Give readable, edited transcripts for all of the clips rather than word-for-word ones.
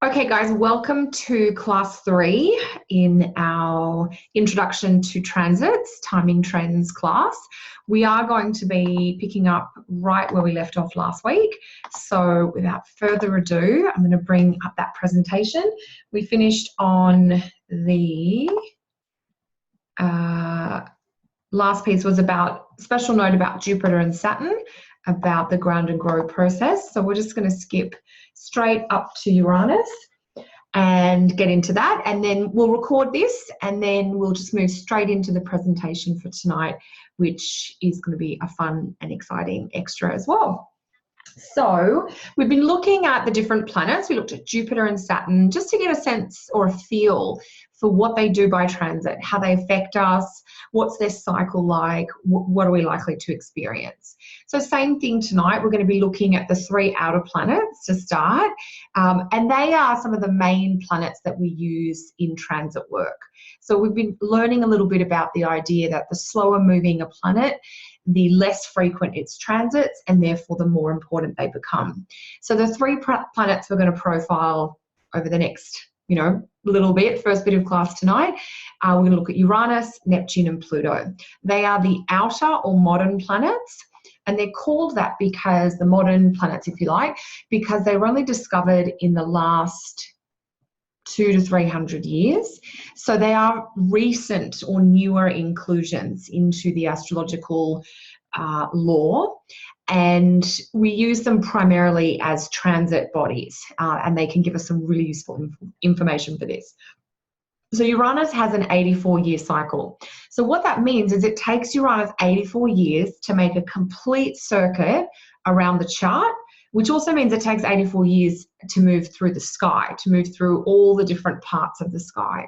Okay, guys, welcome to class 3 in our Introduction to Transits, Timing Trends class. We are going to be picking up right where we left off last week. So without further ado, I'm going to bring up that presentation. We finished on the last piece was about special note about Jupiter and Saturn, about the ground and grow process. So we're just going to skip straight up to Uranus and get into that, and then we'll record this and then we'll just move straight into the presentation for tonight, which is going to be a fun and exciting extra as well. So we've been looking at the different planets. We looked at Jupiter and Saturn just to get a sense or a feel for what they do by transit, how they affect us, what's their cycle like, what are we likely to experience. So same thing tonight, we're going to be looking at the 3 outer planets to start, and they are some of the main planets that we use in transit work. So we've been learning a little bit about the idea that the slower moving a planet, the less frequent its transits, and therefore the more important they become. So the 3 planets we're going to profile over the next, little bit, first bit of class tonight, we're going to look at Uranus, Neptune, and Pluto. They are the outer or modern planets, and they're called that because the modern planets, if you like, because they were only discovered in the last 200 to 300 years. So they are recent or newer inclusions into the astrological law, and we use them primarily as transit bodies, and they can give us some really useful information for this. So Uranus has an 84-year cycle. So what that means is it takes Uranus 84 years to make a complete circuit around the chart, which also means it takes 84 years to move through the sky, to move through all the different parts of the sky.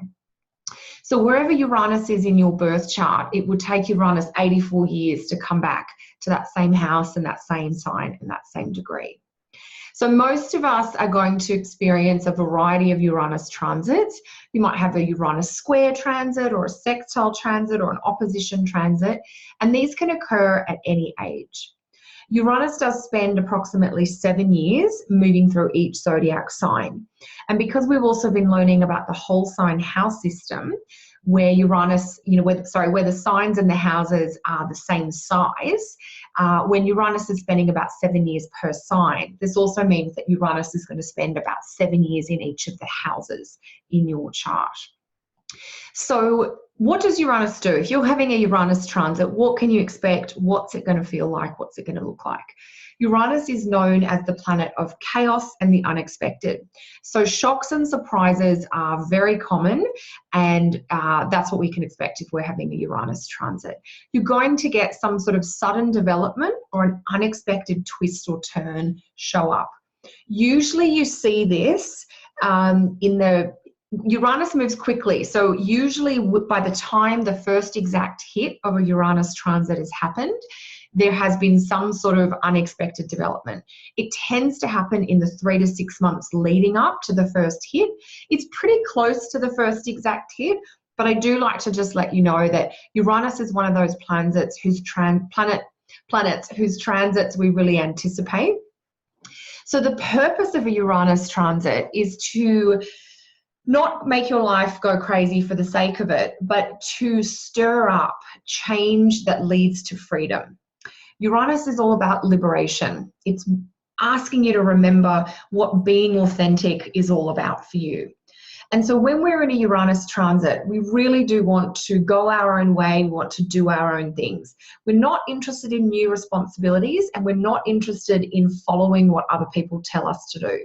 So wherever Uranus is in your birth chart, it would take Uranus 84 years to come back to that same house and that same sign and that same degree. So most of us are going to experience a variety of Uranus transits. You might have a Uranus square transit or a sextile transit or an opposition transit, and these can occur at any age. Uranus does spend approximately 7 years moving through each zodiac sign. And because we've also been learning about the whole sign house system, where Uranus, where the signs and the houses are the same size, when Uranus is spending about 7 years per sign, this also means that Uranus is going to spend about 7 years in each of the houses in your chart. So what does Uranus do? If you're having a Uranus transit, what can you expect? What's it going to feel like? What's it going to look like? Uranus is known as the planet of chaos and the unexpected. So shocks and surprises are very common, and that's what we can expect if we're having a Uranus transit. You're going to get some sort of sudden development or an unexpected twist or turn show up. Usually you see this Uranus moves quickly, so usually by the time the first exact hit of a Uranus transit has happened, there has been some sort of unexpected development. It tends to happen in the 3 to 6 months leading up to the first hit. It's pretty close to the first exact hit, but I do like to just let you know that Uranus is one of those planets whose transits we really anticipate. So the purpose of a Uranus transit is to not make your life go crazy for the sake of it, but to stir up change that leads to freedom. Uranus is all about liberation. It's asking you to remember what being authentic is all about for you. And so when we're in a Uranus transit, we really do want to go our own way, we want to do our own things. We're not interested in new responsibilities, and we're not interested in following what other people tell us to do.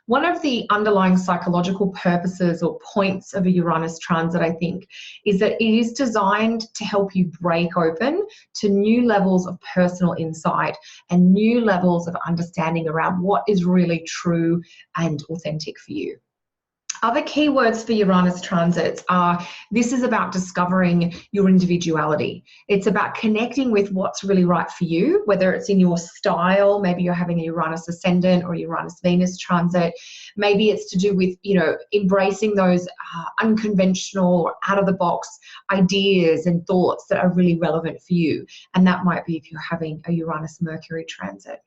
One of the underlying psychological purposes or points of a Uranus transit, I think, is that it is designed to help you break open to new levels of personal insight and new levels of understanding around what is really true and authentic for you. Other keywords for Uranus transits are, this is about discovering your individuality. It's about connecting with what's really right for you, whether it's in your style, maybe you're having a Uranus ascendant or Uranus Venus transit. Maybe it's to do with, embracing those unconventional or out of the box ideas and thoughts that are really relevant for you. And that might be if you're having a Uranus Mercury transit.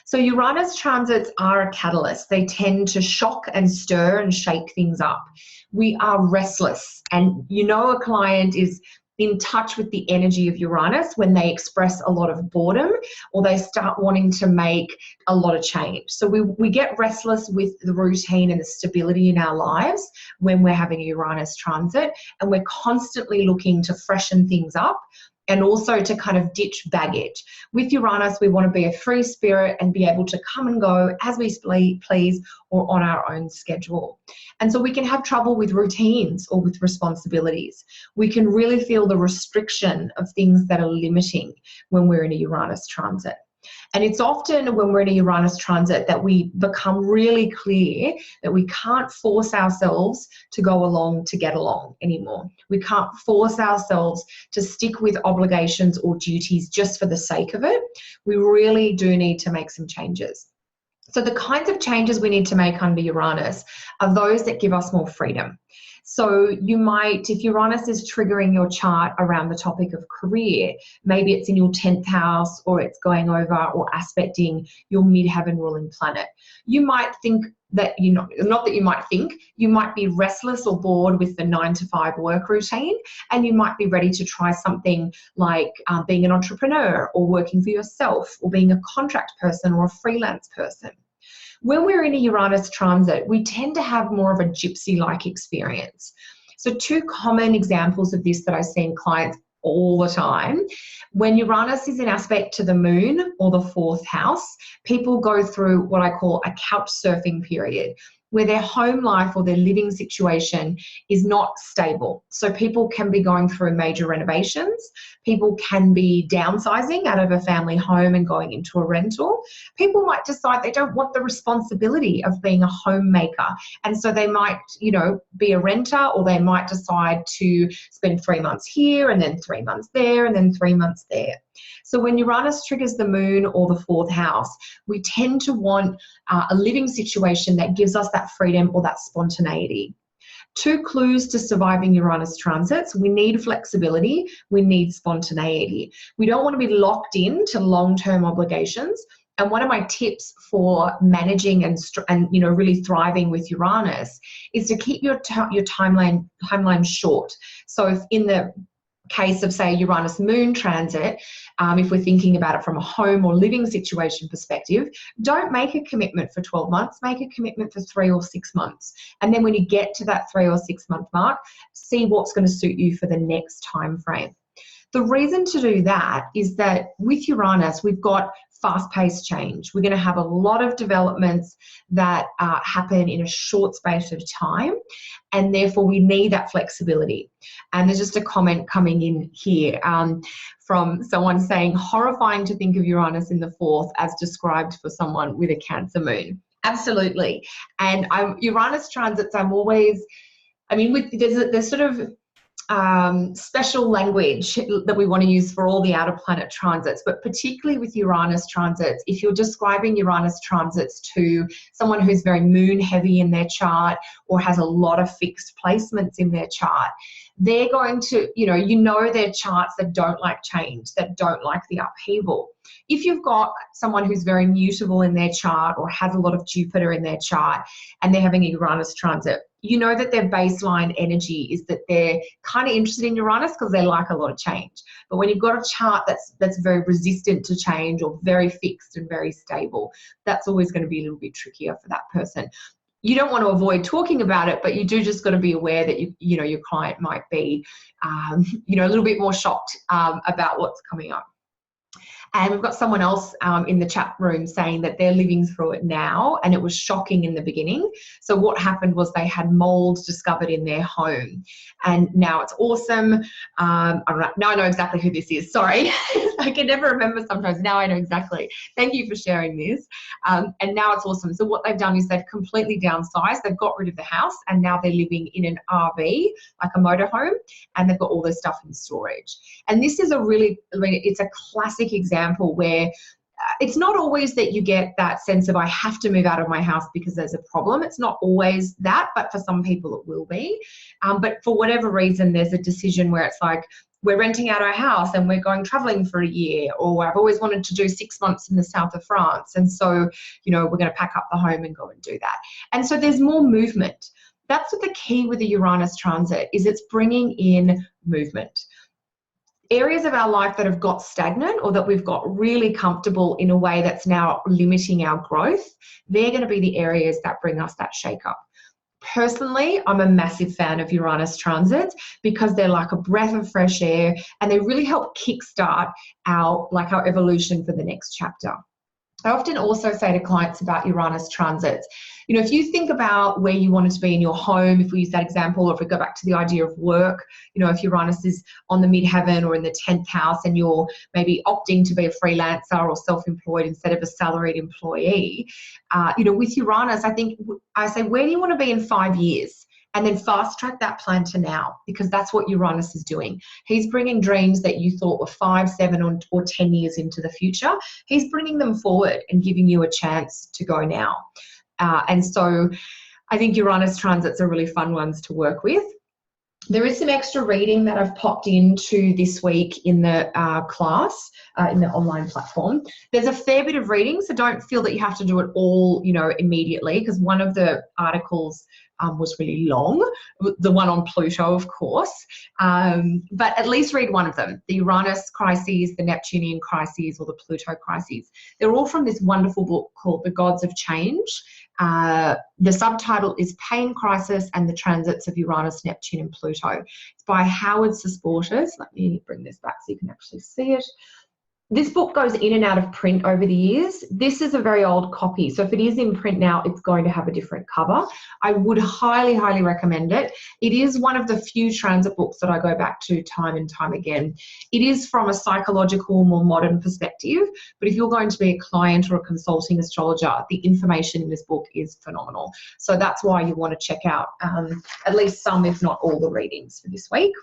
So Uranus transits are a catalyst. They tend to shock and stir and shake things up. We are restless, and a client is in touch with the energy of Uranus when they express a lot of boredom or they start wanting to make a lot of change. So we get restless with the routine and the stability in our lives when we're having a Uranus transit, and we're constantly looking to freshen things up and also to kind of ditch baggage. With Uranus, we want to be a free spirit and be able to come and go as we please or on our own schedule. And so we can have trouble with routines or with responsibilities. We can really feel the restriction of things that are limiting when we're in a Uranus transit. And it's often when we're in a Uranus transit that we become really clear that we can't force ourselves to go along to get along anymore. We can't force ourselves to stick with obligations or duties just for the sake of it. We really do need to make some changes. So the kinds of changes we need to make under Uranus are those that give us more freedom. So you might, if Uranus is triggering your chart around the topic of career, maybe it's in your 10th house or it's going over or aspecting your midheaven ruling planet. You might think that, not that you might think, you might be restless or bored with the 9-to-5 work routine, and you might be ready to try something like being an entrepreneur or working for yourself or being a contract person or a freelance person. When we're in a Uranus transit, we tend to have more of a gypsy-like experience. So 2 common examples of this that I see in clients all the time. When Uranus is in aspect to the moon or the 4th house, people go through what I call a couch surfing period, where their home life or their living situation is not stable. So people can be going through major renovations. People can be downsizing out of a family home and going into a rental. People might decide they don't want the responsibility of being a homemaker. And so they might, be a renter, or they might decide to spend 3 months here and then 3 months there and then 3 months there. So when Uranus triggers the moon or the 4th house, we tend to want a living situation that gives us that freedom or that spontaneity. 2 clues to surviving Uranus transits: we need flexibility, we need spontaneity. We don't want to be locked into long-term obligations. And one of my tips for managing and really thriving with Uranus is to keep your timeline short. So if in the case of, say, Uranus moon transit, if we're thinking about it from a home or living situation perspective, don't make a commitment for 12 months, make a commitment for 3 or 6 months. And then when you get to that 3 or 6 month mark, see what's going to suit you for the next time frame. The reason to do that is that with Uranus, we've got fast-paced change. We're going to have a lot of developments that happen in a short space of time, and therefore we need that flexibility. And there's just a comment coming in here from someone saying, horrifying to think of Uranus in the 4th as described for someone with a Cancer moon. Absolutely. And Uranus transits, there's sort of special language that we want to use for all the outer planet transits, but particularly with Uranus transits, if you're describing Uranus transits to someone who's very moon heavy in their chart or has a lot of fixed placements in their chart, they're going to, their charts that don't like change, that don't like the upheaval. If you've got someone who's very mutable in their chart or has a lot of Jupiter in their chart and they're having a Uranus transit, you know that their baseline energy is that they're kind of interested in Uranus because they like a lot of change. But when you've got a chart that's very resistant to change or very fixed and very stable, that's always going to be a little bit trickier for that person. You don't want to avoid talking about it, but you do just got to be aware that your client might be a little bit more shocked about what's coming up. And we've got someone else in the chat room saying that they're living through it now and it was shocking in the beginning. So what happened was they had mold discovered in their home and now it's awesome. Now I know exactly who this is. Sorry. I can never remember sometimes. Now I know exactly. Thank you for sharing this. And now it's awesome. So what they've done is they've completely downsized. They've got rid of the house and now they're living in an RV, like a motorhome, and they've got all their stuff in storage. And this is it's a classic example where it's not always that you get that sense of I have to move out of my house because there's a problem. It's not always that, but for some people it will be. But for whatever reason, there's a decision where it's like, we're renting out our house and we're going traveling for a year, or I've always wanted to do 6 months in the south of France. And so, you know, we're going to pack up the home and go and do that. And so there's more movement. That's what the key with the Uranus transit is. It's bringing in movement. Areas of our life that have got stagnant or that we've got really comfortable in a way that's now limiting our growth, they're going to be the areas that bring us that shake up. Personally, I'm a massive fan of Uranus transits because they're like a breath of fresh air and they really help kickstart our evolution for the next chapter. I often also say to clients about Uranus transits, you know, if you think about where you wanted to be in your home, if we use that example, or if we go back to the idea of work, you know, if Uranus is on the midheaven or in the 10th house and you're maybe opting to be a freelancer or self-employed instead of a salaried employee, you know, with Uranus, I say, where do you want to be in 5 years? And then fast track that plan to now, because that's what Uranus is doing. He's bringing dreams that you thought were 5, 7, or 10 years into the future. He's bringing them forward and giving you a chance to go now. And so I think Uranus transits are really fun ones to work with. There is some extra reading that I've popped into this week in the class, in the online platform. There's a fair bit of reading, so don't feel that you have to do it all, you know, immediately, because one of the articles was really long, the one on Pluto, of course, but at least read one of them, the Uranus crises, the Neptunian crises, or the Pluto crises. They're all from this wonderful book called The Gods of Change. The subtitle is Pain Crisis and the Transits of Uranus, Neptune and Pluto. It's by Howard Sosportes. Let me bring this back so you can actually see it. This book goes in and out of print over the years. This is a very old copy, so if it is in print now, it's going to have a different cover. I would highly, highly recommend it. It is one of the few transit books that I go back to time and time again. It is from a psychological, more modern perspective, but if you're going to be a client or a consulting astrologer, the information in this book is phenomenal. So that's why you want to check out at least some, if not all, the readings for this week.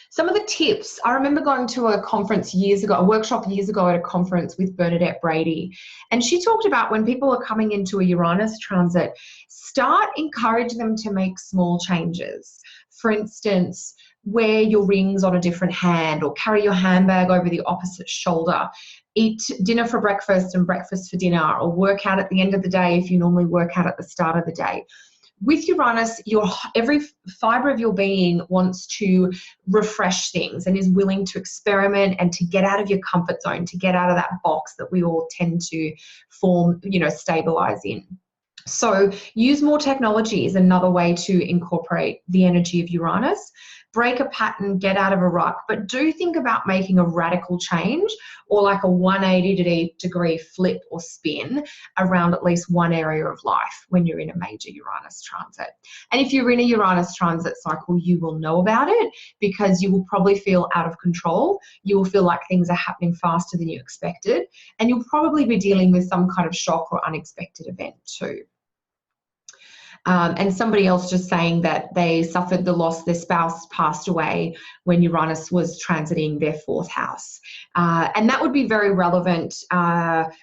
Some of the tips, I remember going to a conference years ago, a workshop years ago at a conference with Bernadette Brady, and she talked about when people are coming into a Uranus transit, start encouraging them to make small changes. For instance, wear your rings on a different hand or carry your handbag over the opposite shoulder. Eat dinner for breakfast and breakfast for dinner, or work out at the end of the day if you normally work out at the start of the day. With Uranus, every fibre of your being wants to refresh things and is willing to experiment and to get out of your comfort zone, to get out of that box that we all tend to form, you know, stabilize in. So use more technology is another way to incorporate the energy of Uranus. Break a pattern, get out of a rut, but do think about making a radical change or like a 180-degree flip or spin around at least one area of life when you're in a major Uranus transit. And if you're in a Uranus transit cycle, you will know about it because you will probably feel out of control. You will feel like things are happening faster than you expected, and you'll probably be dealing with some kind of shock or unexpected event too. And somebody else just saying that they suffered the loss, their spouse passed away when Uranus was transiting their 4th house. And that would be very relevant,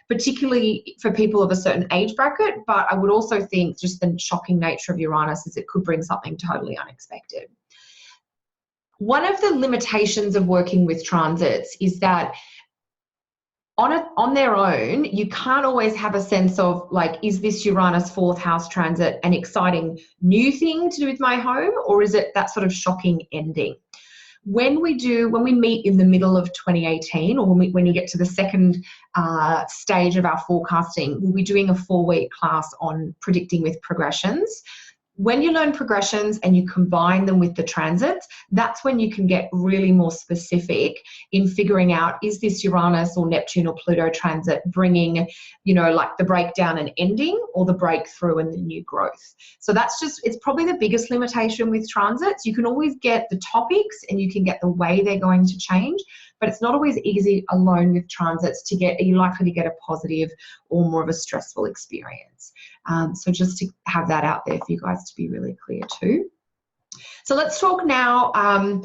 particularly for people of a certain age bracket, but I would also think just the shocking nature of Uranus is it could bring something totally unexpected. One of the limitations of working with transits is that on their own, you can't always have a sense of like, is this Uranus 4th house transit an exciting new thing to do with my home, or is it that sort of shocking ending? When we meet in the middle of 2018, or when you get to the second stage of our forecasting, we'll be doing a 4-week class on predicting with progressions. When you learn progressions and you combine them with the transits, that's when you can get really more specific in figuring out, is this Uranus or Neptune or Pluto transit bringing, you know, like the breakdown and ending, or the breakthrough and the new growth. So it's probably the biggest limitation with transits. You can always get the topics and you can get the way they're going to change, but it's not always easy alone with transits to get, are you likely to get a positive or more of a stressful experience? So just to have that out there for you guys to be really clear too. So let's talk now. I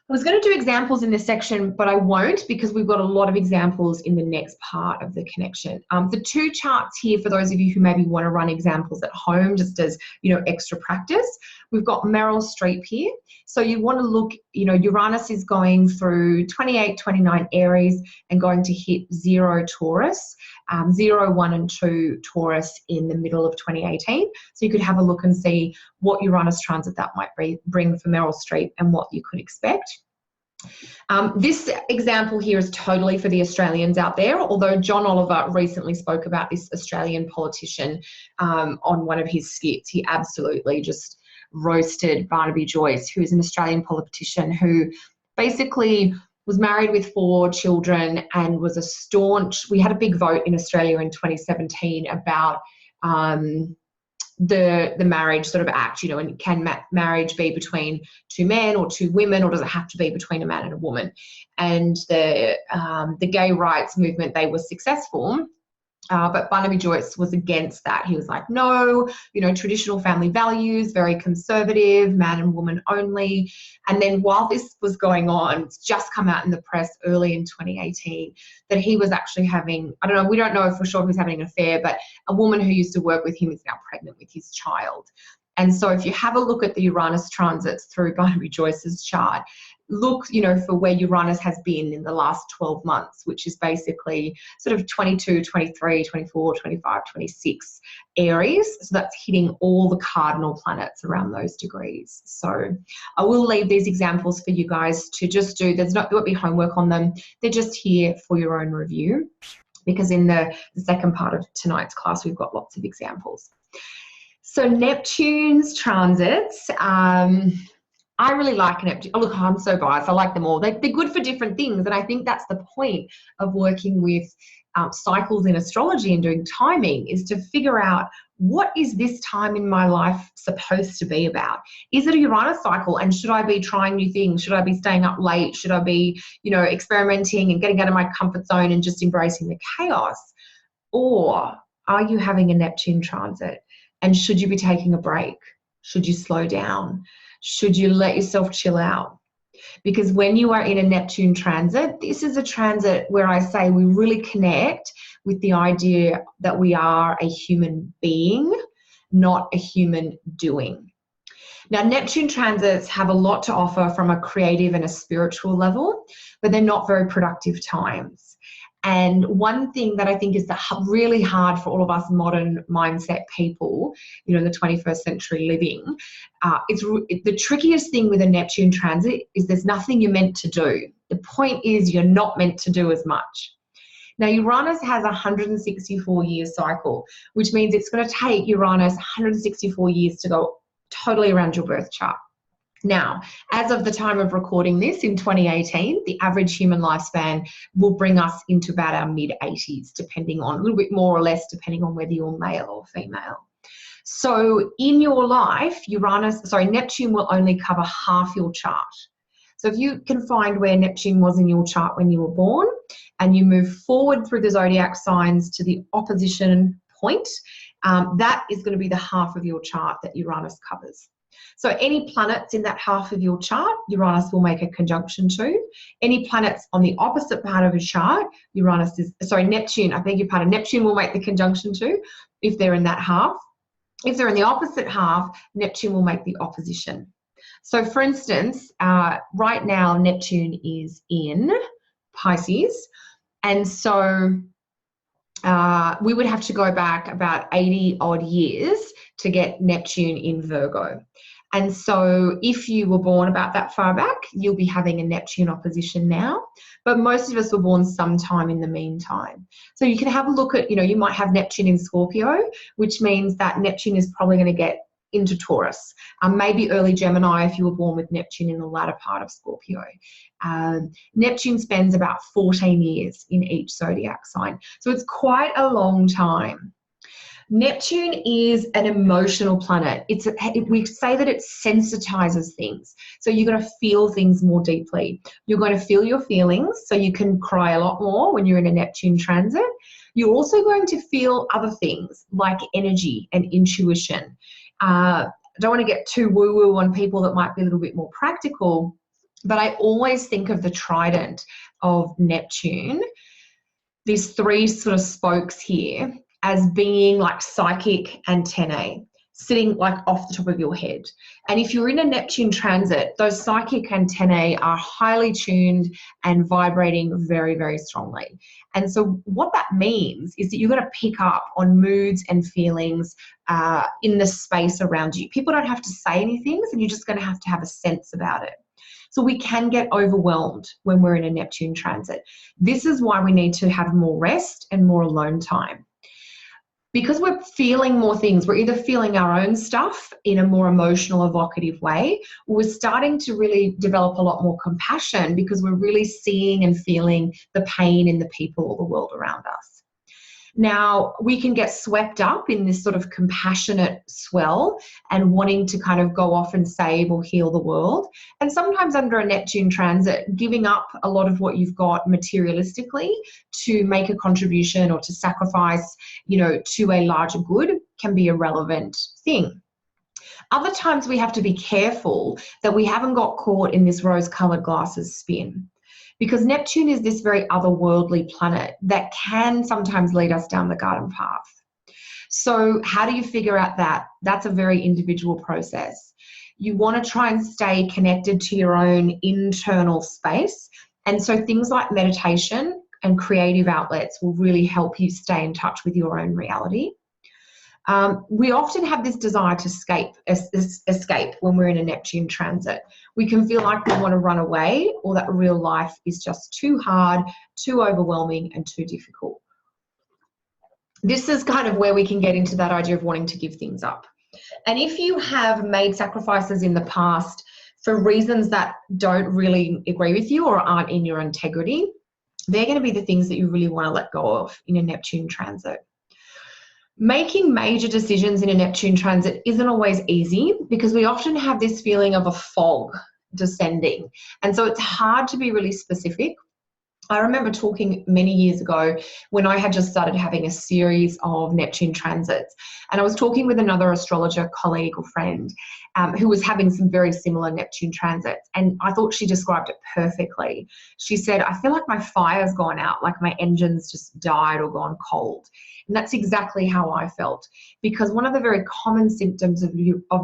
was going to do examples in this section, but I won't because we've got a lot of examples in the next part of the connection. The 2 charts here for those of you who maybe want to run examples at home just as, you know, extra practice. We've got Meryl Streep here. So you want to look you know, Uranus is going through 28, 29 Aries and going to hit 0 Taurus, 0, 1 and 2 Taurus in the middle of 2018. So you could have a look and see what Uranus transit that might bring for Meryl Streep and what you could expect. This example here is totally for the Australians out there, although John Oliver recently spoke about this Australian politician on one of his skits. He absolutely just roasted Barnaby Joyce, who is an Australian politician who basically was married with 4 children and was a staunch, we had a big vote in Australia in 2017 about the Marriage sort of Act, you know, and can marriage be between 2 men or 2 women, or does it have to be between a man and a woman? And the gay rights movement, they were successful. But Barnaby Joyce was against that. He was like, no, you know, traditional family values, very conservative, man and woman only. And then while this was going on, it's just come out in the press early in 2018 that he was actually having, I don't know, we don't know for sure if he's having an affair, but a woman who used to work with him is now pregnant with his child. And so if you have a look at the Uranus transits through Barnaby Joyce's chart, look, you know, for where Uranus has been in the last 12 months, which is basically sort of 22, 23, 24, 25, 26 Aries. So that's hitting all the cardinal planets around those degrees. So I will leave these examples for you guys to just do. There won't be homework on them. They're just here for your own review, because in the second part of tonight's class, we've got lots of examples. So Neptune's transits, I really like Neptune. Oh, look, I'm so biased. I like them all. They're good for different things. And I think that's the point of working with cycles in astrology and doing timing, is to figure out, what is this time in my life supposed to be about? Is it a Uranus cycle? And should I be trying new things? Should I be staying up late? Should I be, you know, experimenting and getting out of my comfort zone and just embracing the chaos? Or are you having a Neptune transit? And should you be taking a break? Should you slow down? Should you let yourself chill out? Because when you are in a Neptune transit, this is a transit where I say we really connect with the idea that we are a human being, not a human doing. Now, Neptune transits have a lot to offer from a creative and a spiritual level, but they're not very productive times. And one thing that I think is really hard for all of us modern mindset people, you know, in the 21st century living, the trickiest thing with a Neptune transit is there's nothing you're meant to do. The point is you're not meant to do as much. Now, Uranus has a 164-year cycle, which means it's going to take Uranus 164 years to go totally around your birth chart. Now, as of the time of recording this in 2018, the average human lifespan will bring us into about our mid-80s, depending on, a little bit more or less, depending on whether you're male or female. So in your life, Neptune will only cover half your chart. So if you can find where Neptune was in your chart when you were born, and you move forward through the zodiac signs to the opposition point, that is going to be the half of your chart that Uranus covers. So any planets in that half of your chart, Uranus will make a conjunction to. Any planets on the opposite part of a chart, Neptune, I beg your pardon, Neptune will make the conjunction to if they're in that half. If they're in the opposite half, Neptune will make the opposition. So for instance, right now Neptune is in Pisces, and so we would have to go back about 80 odd years to get Neptune in Virgo. And so if you were born about that far back, you'll be having a Neptune opposition now. But most of us were born sometime in the meantime. So you can have a look at, you know, you might have Neptune in Scorpio, which means that Neptune is probably going to get into Taurus. Maybe early Gemini if you were born with Neptune in the latter part of Scorpio. Neptune spends about 14 years in each zodiac sign. So it's quite a long time. Neptune is an emotional planet. We say that it sensitizes things. So you're going to feel things more deeply. You're going to feel your feelings, so you can cry a lot more when you're in a Neptune transit. You're also going to feel other things like energy and intuition. I don't want to get too woo-woo on people that might be a little bit more practical, but I always think of the trident of Neptune, these 3 sort of spokes here, as being like psychic antennae. sitting like off the top of your head. And if you're in a Neptune transit, those psychic antennae are highly tuned and vibrating very, very strongly. And so what that means is that you've got to pick up on moods and feelings in the space around you. People don't have to say anything, and you're just going to have a sense about it. So we can get overwhelmed when we're in a Neptune transit. This is why we need to have more rest and more alone time. Because we're feeling more things, we're either feeling our own stuff in a more emotional, evocative way, or we're starting to really develop a lot more compassion because we're really seeing and feeling the pain in the people or the world around us. Now, we can get swept up in this sort of compassionate swell and wanting to kind of go off and save or heal the world. And sometimes under a Neptune transit, giving up a lot of what you've got materialistically to make a contribution or to sacrifice, to a larger good can be a relevant thing. Other times we have to be careful that we haven't got caught in this rose-colored glasses spin. Because Neptune is this very otherworldly planet that can sometimes lead us down the garden path. So how do you figure out that? That's a very individual process. You want to try and stay connected to your own internal space. And so things like meditation and creative outlets will really help you stay in touch with your own reality. We often have this desire to escape when we're in a Neptune transit. We can feel like we want to run away, or that real life is just too hard, too overwhelming, and too difficult. This is kind of where we can get into that idea of wanting to give things up. And if you have made sacrifices in the past for reasons that don't really agree with you or aren't in your integrity, they're going to be the things that you really want to let go of in a Neptune transit. Making major decisions in a Neptune transit isn't always easy because we often have this feeling of a fog descending. And so it's hard to be really specific. I remember talking many years ago when I had just started having a series of Neptune transits, and I was talking with another astrologer colleague or friend who was having some very similar Neptune transits, and I thought she described it perfectly. She said, I feel like my fire's gone out, like my engine's just died or gone cold. And that's exactly how I felt, because one of the very common symptoms of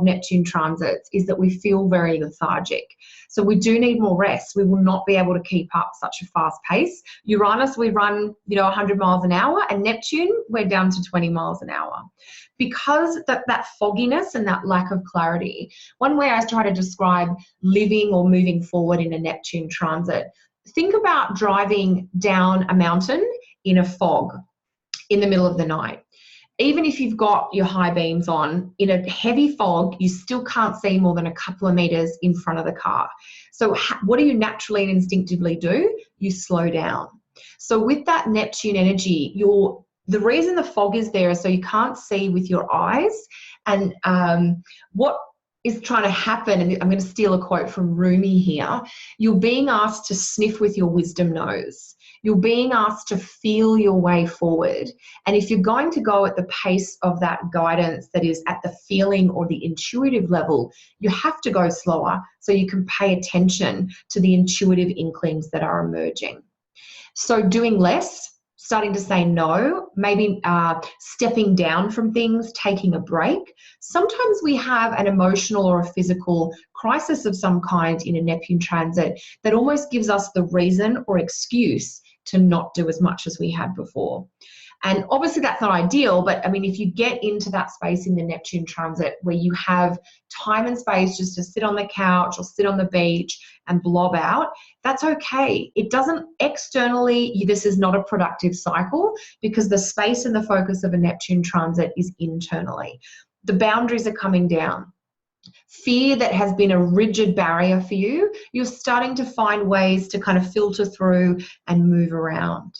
Neptune transits is that we feel very lethargic. So we do need more rest. We will not be able to keep up such a fast pace. Uranus, we run, 100 miles an hour, and Neptune, we're down to 20 miles an hour. Because that fogginess and that lack of clarity, one way I try to describe living or moving forward in a Neptune transit, think about driving down a mountain in a fog in the middle of the night. Even if you've got your high beams on, in a heavy fog, you still can't see more than a couple of meters in front of the car. So what do you naturally and instinctively do? You slow down. So with that Neptune energy, the reason the fog is there is so you can't see with your eyes. And what is trying to happen, and I'm going to steal a quote from Rumi here, you're being asked to sniff with your wisdom nose. You're being asked to feel your way forward. And if you're going to go at the pace of that guidance that is at the feeling or the intuitive level, you have to go slower so you can pay attention to the intuitive inklings that are emerging. So doing less, starting to say no, maybe stepping down from things, taking a break. Sometimes we have an emotional or a physical crisis of some kind in a Neptune transit that almost gives us the reason or excuse to not do as much as we had before. And obviously that's not ideal, but I mean, if you get into that space in the Neptune transit where you have time and space just to sit on the couch or sit on the beach and blob out, that's okay. It doesn't externally, this is not a productive cycle, because the space and the focus of a Neptune transit is internally. The boundaries are coming down. Fear that has been a rigid barrier for you, you're starting to find ways to kind of filter through and move around.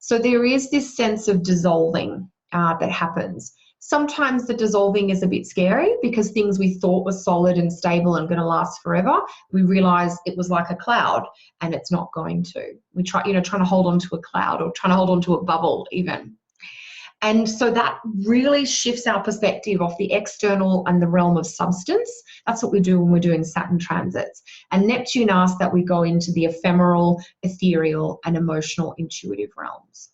So there is this sense of dissolving that happens. Sometimes the dissolving is a bit scary because things we thought were solid and stable and going to last forever, we realize it was like a cloud and it's not going to. We try, trying to hold on to a cloud or trying to hold on to a bubble even. And so that really shifts our perspective off the external and the realm of substance. That's what we do when we're doing Saturn transits. And Neptune asks that we go into the ephemeral, ethereal, and emotional, intuitive realms.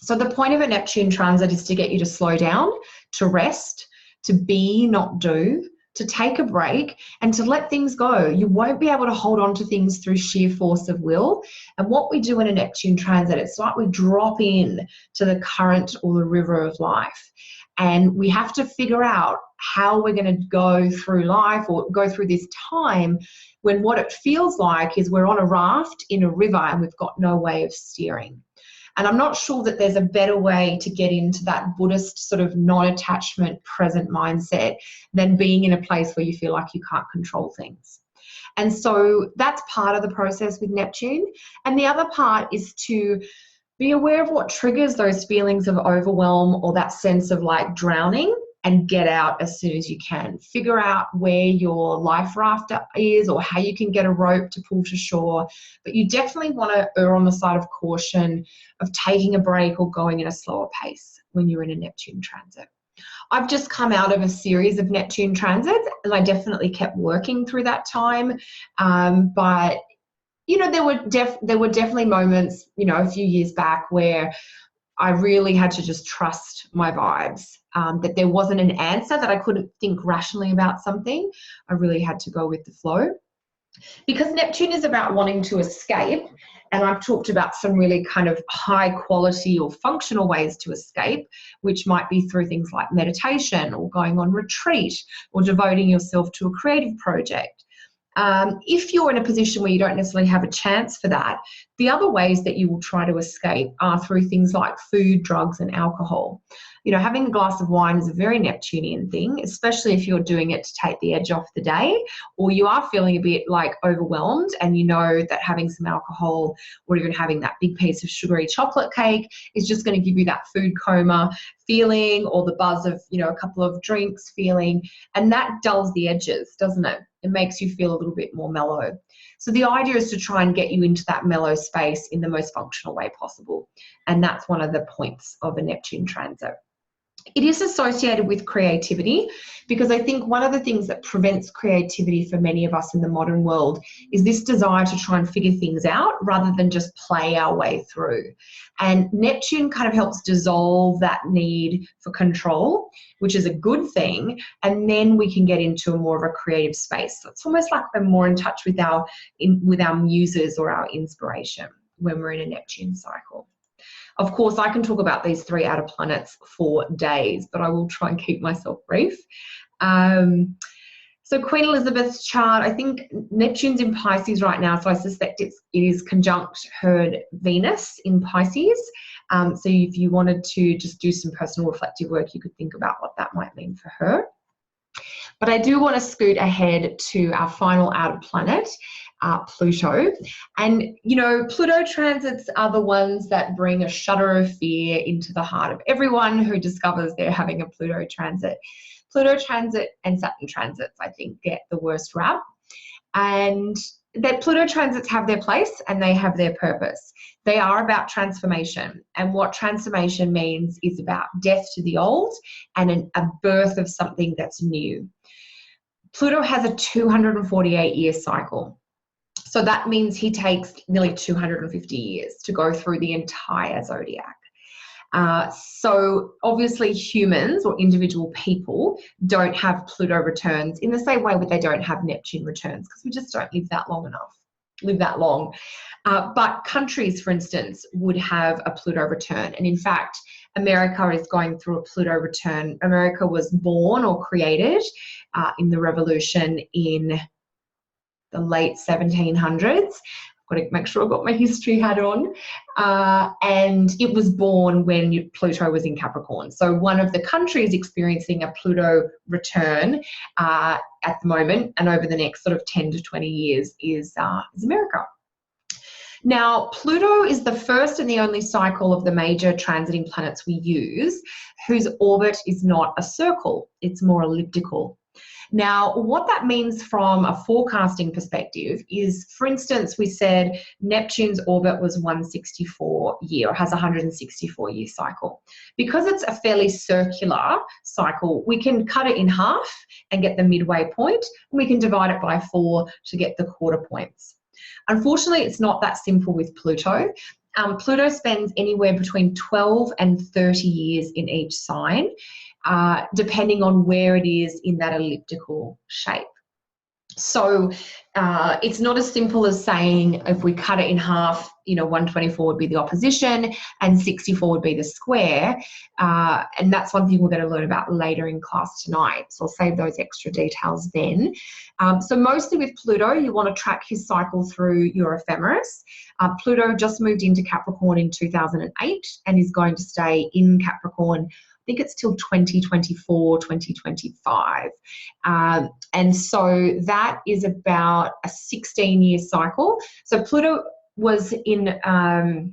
So the point of a Neptune transit is to get you to slow down, to rest, to be, not do, to take a break and to let things go. You won't be able to hold on to things through sheer force of will. And what we do in a Neptune transit, it's like we drop in to the current or the river of life. And we have to figure out how we're going to go through life or go through this time when what it feels like is we're on a raft in a river and we've got no way of steering. And I'm not sure that there's a better way to get into that Buddhist sort of non-attachment present mindset than being in a place where you feel like you can't control things. And so that's part of the process with Neptune. And the other part is to be aware of what triggers those feelings of overwhelm or that sense of like drowning, and get out as soon as you can. Figure out where your life raft is or how you can get a rope to pull to shore. But you definitely want to err on the side of caution of taking a break or going at a slower pace when you're in a Neptune transit. I've just come out of a series of Neptune transits and I definitely kept working through that time. But you know, there were definitely moments, you know, a few years back where I really had to just trust my vibes, that there wasn't an answer, that I couldn't think rationally about something. I really had to go with the flow. Because Neptune is about wanting to escape, and I've talked about some really kind of high quality or functional ways to escape, which might be through things like meditation or going on retreat or devoting yourself to a creative project. If you're in a position where you don't necessarily have a chance for that, the other ways that you will try to escape are through things like food, drugs, and alcohol. You know, having a glass of wine is a very Neptunian thing, especially if you're doing it to take the edge off the day, or you are feeling a bit like overwhelmed and you know that having some alcohol or even having that big piece of sugary chocolate cake is just going to give you that food coma feeling, or the buzz of, you know, a couple of drinks feeling, and that dulls the edges, doesn't it? It makes you feel a little bit more mellow. So the idea is to try and get you into that mellow space in the most functional way possible. And that's one of the points of a Neptune transit. It is associated with creativity, because I think one of the things that prevents creativity for many of us in the modern world is this desire to try and figure things out rather than just play our way through. And Neptune kind of helps dissolve that need for control, which is a good thing, and then we can get into a more of a creative space. So it's almost like we're more in touch with our muses or our inspiration when we're in a Neptune cycle. Of course, I can talk about these three outer planets for days, but I will try and keep myself brief. So Queen Elizabeth's chart, I think Neptune's in Pisces right now, so I suspect it is conjunct her Venus in Pisces. So if you wanted to just do some personal reflective work, you could think about what that might mean for her. But I do want to scoot ahead to our final outer planet, Pluto. And, you know, Pluto transits are the ones that bring a shudder of fear into the heart of everyone who discovers they're having a Pluto transit. Pluto transit and Saturn transits, I think, get the worst rap. And that Pluto transits have their place and they have their purpose. They are about transformation, and what transformation means is about death to the old and a birth of something that's new. Pluto has a 248-year cycle. So that means he takes nearly 250 years to go through the entire zodiac. So obviously humans or individual people don't have Pluto returns in the same way that they don't have Neptune returns, because we just don't live that long. But countries, for instance, would have a Pluto return. And in fact, America is going through a Pluto return. America was born or created in the revolution in the late 1700s. Got to make sure I've got my history hat on. And it was born when Pluto was in Capricorn. So one of the countries experiencing a Pluto return at the moment and over the next sort of 10 to 20 years is America. Now, Pluto is the first and the only cycle of the major transiting planets we use whose orbit is not a circle, it's more elliptical. Now, what that means from a forecasting perspective is, for instance, we said Neptune's orbit was 164 year, or has a 164 year cycle. Because it's a fairly circular cycle, we can cut it in half and get the midway point, and we can divide it by 4 to get the quarter points. Unfortunately, it's not that simple with Pluto. Pluto spends anywhere between 12 and 30 years in each sign. depending on where it is in that elliptical shape. So it's not as simple as saying if we cut it in half, 124 would be the opposition and 64 would be the square. And that's one thing we're going to learn about later in class tonight. So I'll save those extra details then. So mostly with Pluto, you want to track his cycle through your ephemeris. Pluto just moved into Capricorn in 2008 and is going to stay in Capricorn, I think it's till 2024, 2025. And so that is about a 16-year cycle. So Pluto was in, I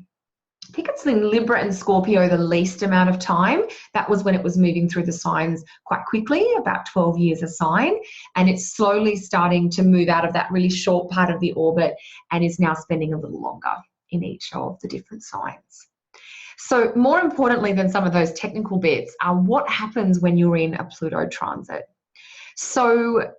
think it's in Libra and Scorpio the least amount of time. That was when it was moving through the signs quite quickly, about 12 years a sign. And it's slowly starting to move out of that really short part of the orbit and is now spending a little longer in each of the different signs. So more importantly than some of those technical bits are what happens when you're in a Pluto transit. So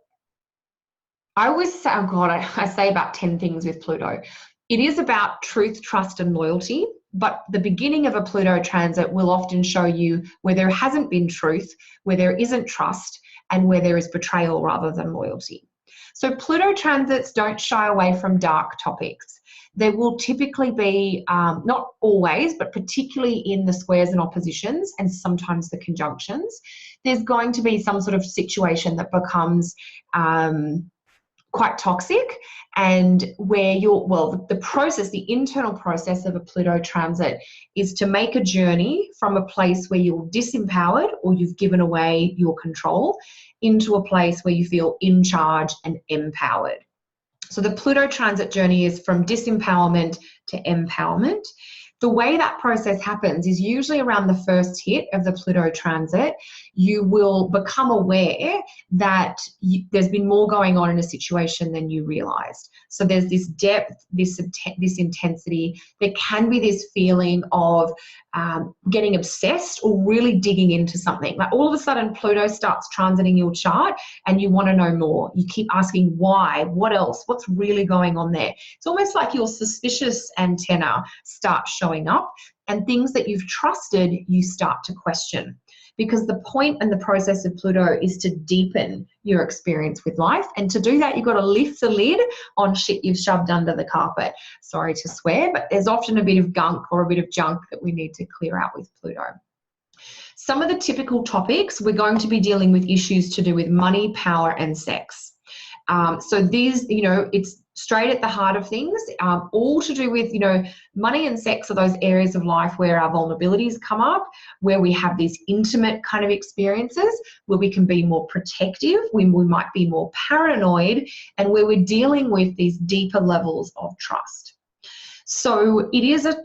I always say, oh God, I say about 10 things with Pluto. It is about truth, trust, and loyalty, but the beginning of a Pluto transit will often show you where there hasn't been truth, where there isn't trust, and where there is betrayal rather than loyalty. So Pluto transits don't shy away from dark topics. There will typically be, not always, but particularly in the squares and oppositions and sometimes the conjunctions, there's going to be some sort of situation that becomes quite toxic, and where the process, the internal process of a Pluto transit is to make a journey from a place where you're disempowered or you've given away your control into a place where you feel in charge and empowered. So the Pluto transit journey is from disempowerment to empowerment. The way that process happens is usually around the first hit of the Pluto transit, you will become aware that there's been more going on in a situation than you realized. So there's this depth, this intensity. There can be this feeling of getting obsessed or really digging into something. Like all of a sudden Pluto starts transiting your chart and you want to know more. You keep asking why, what else, what's really going on there. It's almost like your suspicious antenna starts showing up, and things that you've trusted you start to question, because the point and the process of Pluto is to deepen your experience with life, and to do that you've got to lift the lid on shit you've shoved under the carpet. Sorry to swear, but there's often a bit of gunk or a bit of junk that we need to clear out with Pluto. Some of the typical topics, we're going to be dealing with issues to do with money, power, and sex. So these, it's straight at the heart of things, all to do with, money and sex are those areas of life where our vulnerabilities come up, where we have these intimate kind of experiences, where we can be more protective, when we might be more paranoid, and where we're dealing with these deeper levels of trust. So it is a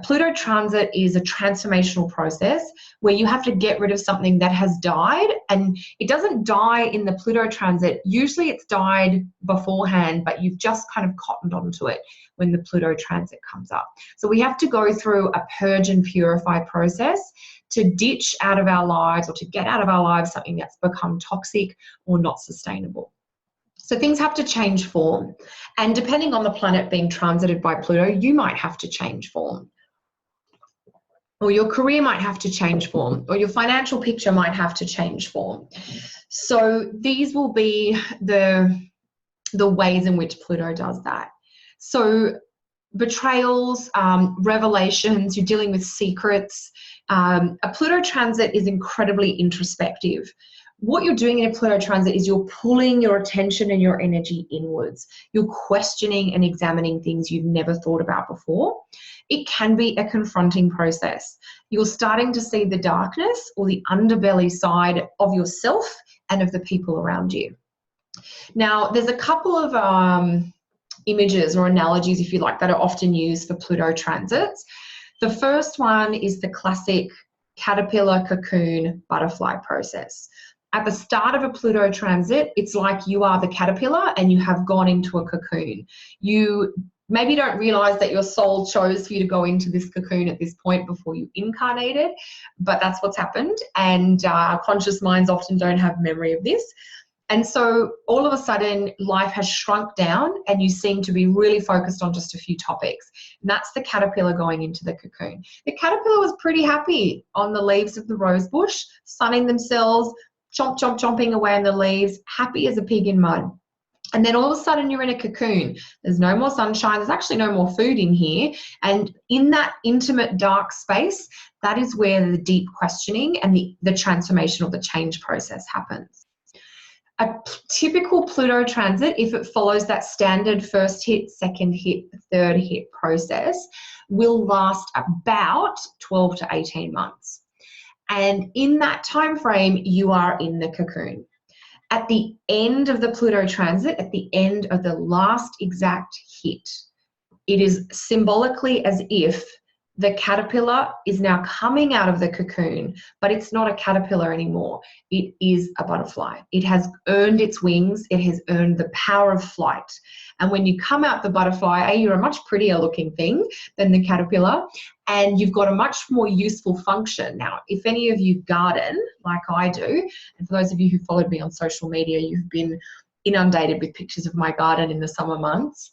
Pluto transit is a transformational process where you have to get rid of something that has died, and it doesn't die in the Pluto transit. Usually it's died beforehand, but you've just kind of cottoned onto it when the Pluto transit comes up. So we have to go through a purge and purify process to ditch out of our lives, or to get out of our lives, something that's become toxic or not sustainable. So things have to change form, and depending on the planet being transited by Pluto, you might have to change form, or your career might have to change form, or your financial picture might have to change form. So these will be the ways in which Pluto does that. So betrayals, revelations, you're dealing with secrets. A Pluto transit is incredibly introspective. What you're doing in a Pluto transit is you're pulling your attention and your energy inwards. You're questioning and examining things you've never thought about before. It can be a confronting process. You're starting to see the darkness or the underbelly side of yourself and of the people around you. Now, there's a couple of images or analogies, if you like, that are often used for Pluto transits. The first one is the classic caterpillar, cocoon, butterfly process. At the start of a Pluto transit, it's like you are the caterpillar and you have gone into a cocoon. You maybe don't realize that your soul chose for you to go into this cocoon at this point before you incarnated, but that's what's happened. And our conscious minds often don't have memory of this. And so all of a sudden life has shrunk down and you seem to be really focused on just a few topics. And that's the caterpillar going into the cocoon. The caterpillar was pretty happy on the leaves of the rose bush, sunning themselves, chomping away on the leaves, happy as a pig in mud. And then all of a sudden you're in a cocoon. There's no more sunshine. There's actually no more food in here. And in that intimate, dark space, that is where the deep questioning and the transformation or the change process happens. A typical Pluto transit, if it follows that standard first hit, second hit, third hit process, will last about 12 to 18 months. And in that time frame, you are in the cocoon. At the end of the Pluto transit, at the end of the last exact hit, it is symbolically as if the caterpillar is now coming out of the cocoon, but it's not a caterpillar anymore. It is a butterfly. It has earned its wings. It has earned the power of flight. And when you come out the butterfly, you're a much prettier looking thing than the caterpillar, and you've got a much more useful function. Now, if any of you garden like I do, and for those of you who followed me on social media, you've been inundated with pictures of my garden in the summer months.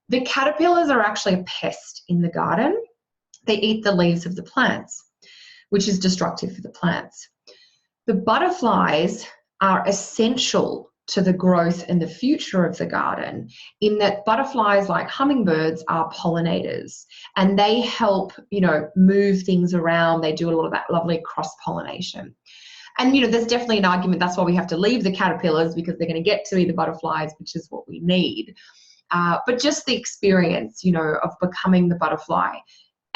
The caterpillars are actually a pest in the garden. They eat the leaves of the plants, which is destructive for the plants. The butterflies are essential to the growth and the future of the garden, in that butterflies, like hummingbirds, are pollinators, and they help, move things around. They do a lot of that lovely cross-pollination. And, there's definitely an argument that's why we have to leave the caterpillars, because they're going to get to be the butterflies, which is what we need. But just the experience, of becoming the butterfly.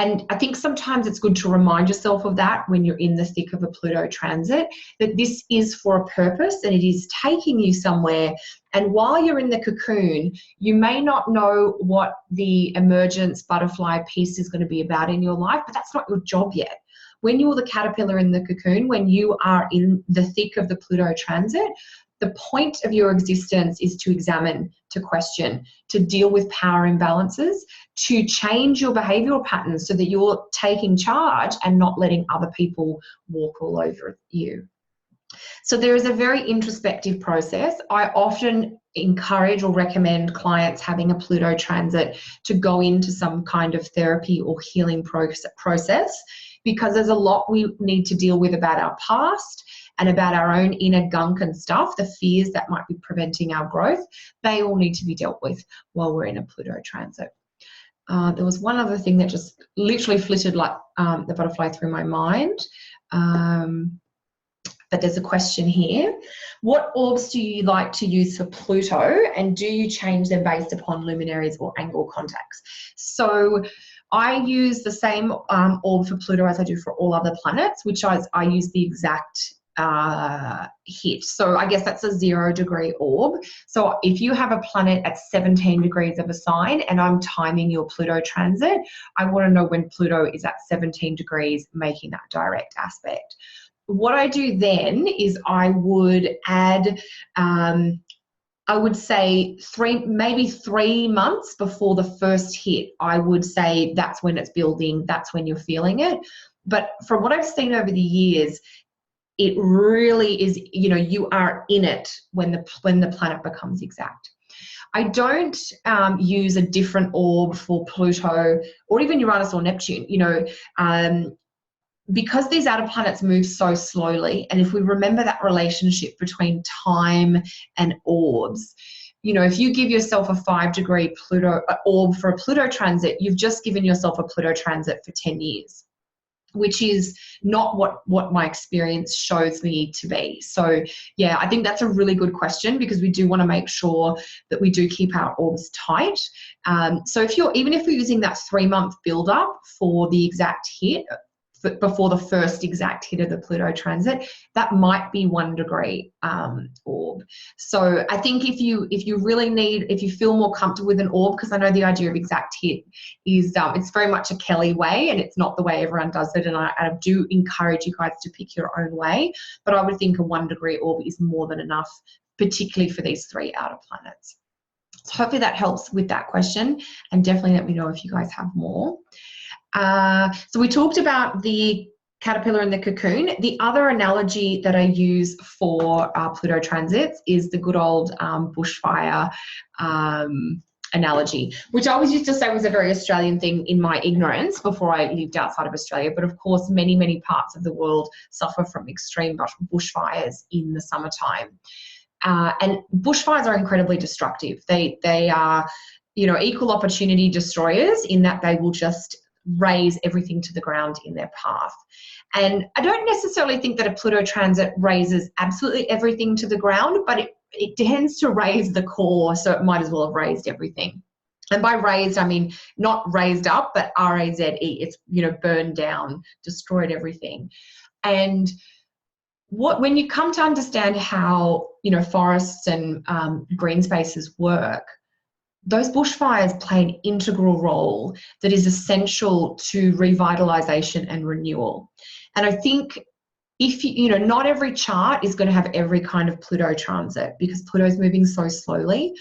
And I think sometimes it's good to remind yourself of that when you're in the thick of a Pluto transit, that this is for a purpose and it is taking you somewhere. And while you're in the cocoon, you may not know what the emergence butterfly piece is going to be about in your life, but that's not your job yet. When you're the caterpillar in the cocoon, when you are in the thick of the Pluto transit, the point of your existence is to examine, to question, to deal with power imbalances, to change your behavioural patterns so that you're taking charge and not letting other people walk all over you. So there is a very introspective process. I often encourage or recommend clients having a Pluto transit to go into some kind of therapy or healing process, because there's a lot we need to deal with about our past and about our own inner gunk and stuff, the fears that might be preventing our growth. They all need to be dealt with while we're in a Pluto transit. There was one other thing that just literally flitted like the butterfly through my mind. But there's a question here. What orbs do you like to use for Pluto, and do you change them based upon luminaries or angle contacts? So I use the same orb for Pluto as I do for all other planets, which I use the exact hit. So I guess that's a 0 degree orb. So if you have a planet at 17 degrees of a sign and I'm timing your Pluto transit, I want to know when Pluto is at 17 degrees, making that direct aspect. What I do then is I would add, I would say maybe 3 months before the first hit, I would say that's when it's building, that's when you're feeling it. But from what I've seen over the years, it really is, you are in it when the planet becomes exact. I don't use a different orb for Pluto or even Uranus or Neptune, because these outer planets move so slowly. And if we remember that relationship between time and orbs, if you give yourself a 5 degree Pluto orb for a Pluto transit, you've just given yourself a Pluto transit for 10 years. Which is not what my experience shows me to be. So yeah, I think that's a really good question, because we do want to make sure that we do keep our orbs tight. So even if we're using that 3-month build up for the exact hit, before the first exact hit of the Pluto transit, that might be 1 degree orb. So I think if you feel more comfortable with an orb, because I know the idea of exact hit is it's very much a Kelly way, and it's not the way everyone does it. And I do encourage you guys to pick your own way, but I would think a 1 degree orb is more than enough, particularly for these 3 outer planets. So hopefully that helps with that question, and definitely let me know if you guys have more. So we talked about the caterpillar in the cocoon. The other analogy that I use for Pluto transits is the good old bushfire analogy, which I always used to say was a very Australian thing in my ignorance before I lived outside of Australia. But of course, many, many parts of the world suffer from extreme bushfires in the summertime. And bushfires are incredibly destructive. They are, equal opportunity destroyers in that they will just raze everything to the ground in their path. And I don't necessarily think that a Pluto transit raises absolutely everything to the ground, but it tends to raise the core, so it might as well have raised everything. And by raised, I mean not raised up, but R-A-Z-E. It's, burned down, destroyed everything. And when you come to understand how, forests and green spaces work, those bushfires play an integral role that is essential to revitalisation and renewal. And I think if not every chart is going to have every kind of Pluto transit because Pluto's moving so slowly.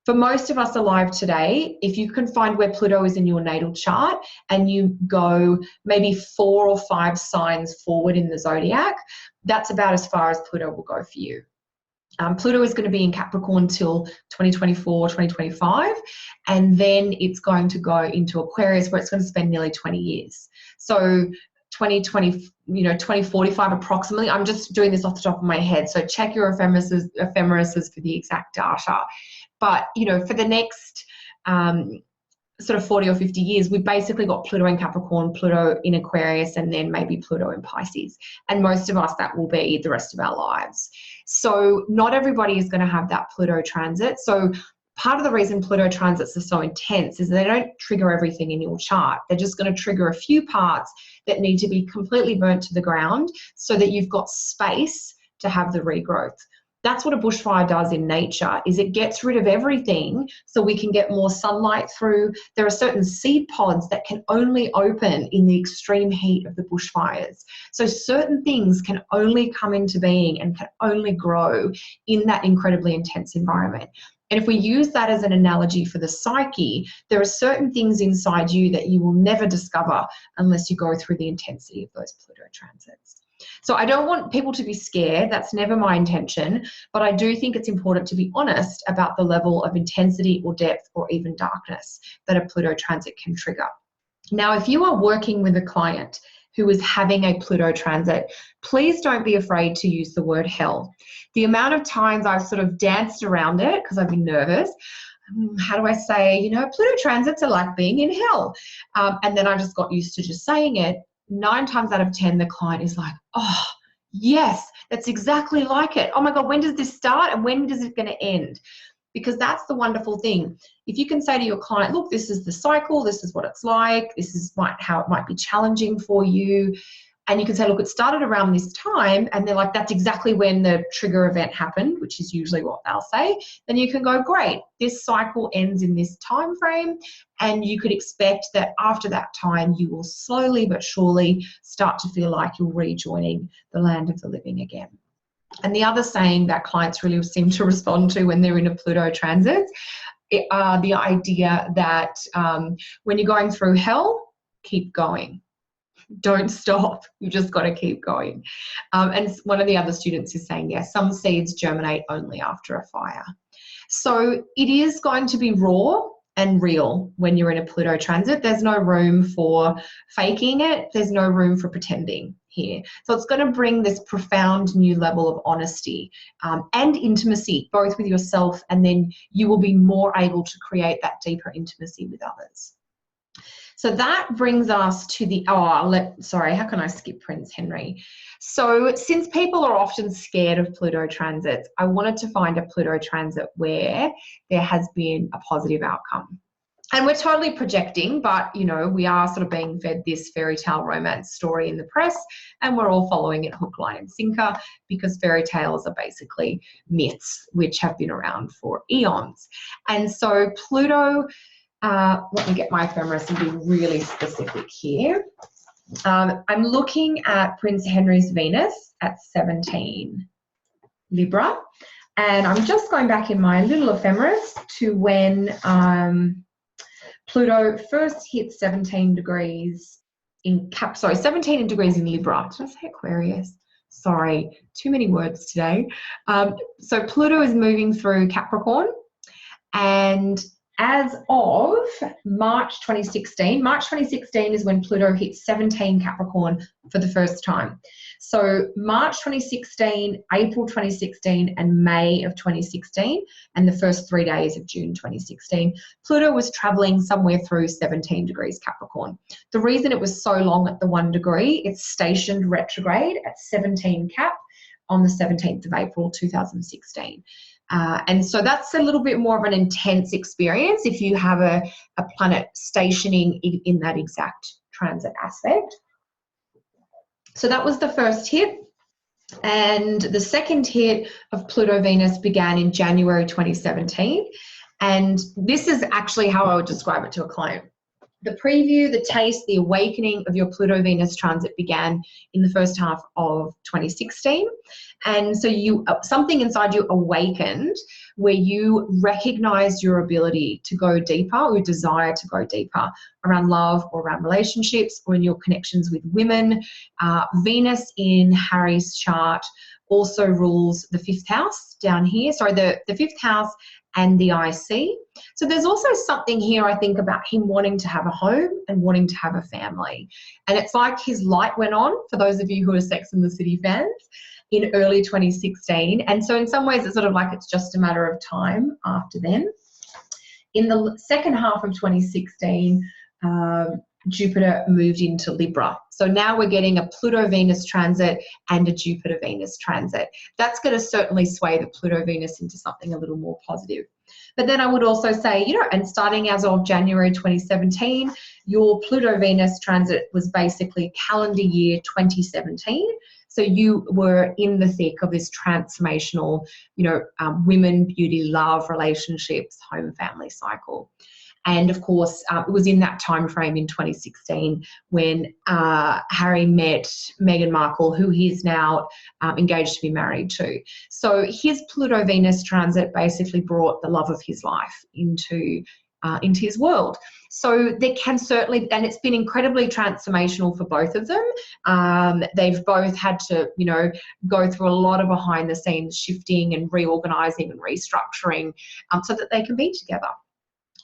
For most of us alive today, if you can find where Pluto is in your natal chart and you go maybe 4 or 5 signs forward in the zodiac, that's about as far as Pluto will go for you. Pluto is going to be in Capricorn till 2024, 2025, and then it's going to go into Aquarius where it's going to spend nearly 20 years. So 2045 approximately. I'm just doing this off the top of my head, so check your ephemeruses for the exact data. But, for the next sort of 40 or 50 years, we've basically got Pluto in Capricorn, Pluto in Aquarius, and then maybe Pluto in Pisces. And most of us, that will be the rest of our lives. So not everybody is going to have that Pluto transit. So part of the reason Pluto transits are so intense is they don't trigger everything in your chart. They're just going to trigger a few parts that need to be completely burnt to the ground so that you've got space to have the regrowth. That's what a bushfire does in nature, is it gets rid of everything so we can get more sunlight through. There are certain seed pods that can only open in the extreme heat of the bushfires. So certain things can only come into being and can only grow in that incredibly intense environment. And if we use that as an analogy for the psyche, there are certain things inside you that you will never discover unless you go through the intensity of those Pluto transits. So I don't want people to be scared. That's never my intention. But I do think it's important to be honest about the level of intensity or depth or even darkness that a Pluto transit can trigger. Now, if you are working with a client who is having a Pluto transit, please don't be afraid to use the word hell. The amount of times I've sort of danced around it because I've been nervous. How do I say, Pluto transits are like being in hell. And then I just got used to just saying it. 9 times out of 10, the client is like, oh, yes, that's exactly like it. Oh my God, when does this start and when is it going to end? Because that's the wonderful thing. If you can say to your client, look, this is the cycle, this is what it's like, this is how it might be challenging for you. And you can say, look, it started around this time, and they're like, that's exactly when the trigger event happened, which is usually what they'll say. Then you can go, great, this cycle ends in this time frame, and you could expect that after that time, you will slowly but surely start to feel like you're rejoining the land of the living again. And the other saying that clients really seem to respond to when they're in a Pluto transit are the idea that when you're going through hell, keep going. Don't stop. You've just got to keep going. And one of the other students is saying, yes, some seeds germinate only after a fire. So it is going to be raw and real when you're in a Pluto transit. There's no room for faking it. There's no room for pretending here. So it's going to bring this profound new level of honesty and intimacy, both with yourself, and then you will be more able to create that deeper intimacy with others. So that brings us to the, sorry, how can I skip Prince Henry? So since people are often scared of Pluto transits, I wanted to find a Pluto transit where there has been a positive outcome. And we're totally projecting, but, we are sort of being fed this fairy tale romance story in the press, and we're all following it hook, line, and sinker because fairy tales are basically myths which have been around for eons. And so Pluto... let me get my ephemeris and be really specific here. I'm looking at Prince Henry's Venus at 17 Libra, and I'm just going back in my little ephemeris to when Pluto first hit 17 degrees 17 degrees in Libra. Did I say Aquarius? Sorry, too many words today. So Pluto is moving through Capricorn, and as of March 2016 is when Pluto hit 17 Capricorn for the first time. So March 2016, April 2016, and May of 2016, and the first 3 days of June 2016, Pluto was traveling somewhere through 17 degrees Capricorn. The reason it was so long at the 1 degree, it's stationed retrograde at 17 Cap on the 17th of April 2016. And so that's a little bit more of an intense experience if you have a planet stationing in that exact transit aspect. So that was the first hit. And the second hit of Pluto-Venus began in January 2017. And this is actually how I would describe it to a client. The preview, the taste, the awakening of your Pluto-Venus transit began in the first half of 2016. And so something inside you awakened where you recognized your ability to go deeper, or desire to go deeper around love or around relationships or in your connections with women. Venus in Harry's chart also rules the 5th house down here. Sorry, the 5th house and the IC. So there's also something here, I think, about him wanting to have a home and wanting to have a family. And it's like his light went on, for those of you who are Sex and the City fans, in early 2016. And so in some ways, it's sort of like it's just a matter of time after then. In the second half of 2016, Jupiter moved into Libra. So now we're getting a Pluto-Venus transit and a Jupiter-Venus transit. That's going to certainly sway the Pluto-Venus into something a little more positive. But then I would also say, and starting as of January 2017, your Pluto-Venus transit was basically calendar year 2017. So you were in the thick of this transformational, women, beauty, love, relationships, home, family cycle. And of course, it was in that time frame in 2016 when Harry met Meghan Markle, who he's now engaged to be married to. So his Pluto-Venus transit basically brought the love of his life into his world. So there can certainly, and it's been incredibly transformational for both of them. They've both had to, go through a lot of behind the scenes shifting and reorganizing and restructuring so that they can be together.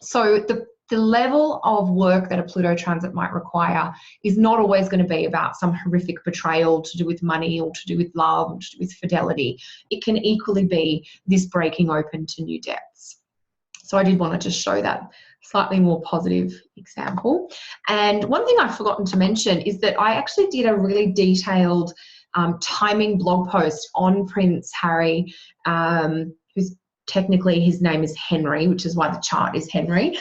So the level of work that a Pluto transit might require is not always going to be about some horrific betrayal to do with money or to do with love or to do with fidelity. It can equally be this breaking open to new depths. So I did want to just show that slightly more positive example. And one thing I've forgotten to mention is that I actually did a really detailed timing blog post on Prince Harry, who's technically his name is Henry, which is why the chart is Henry.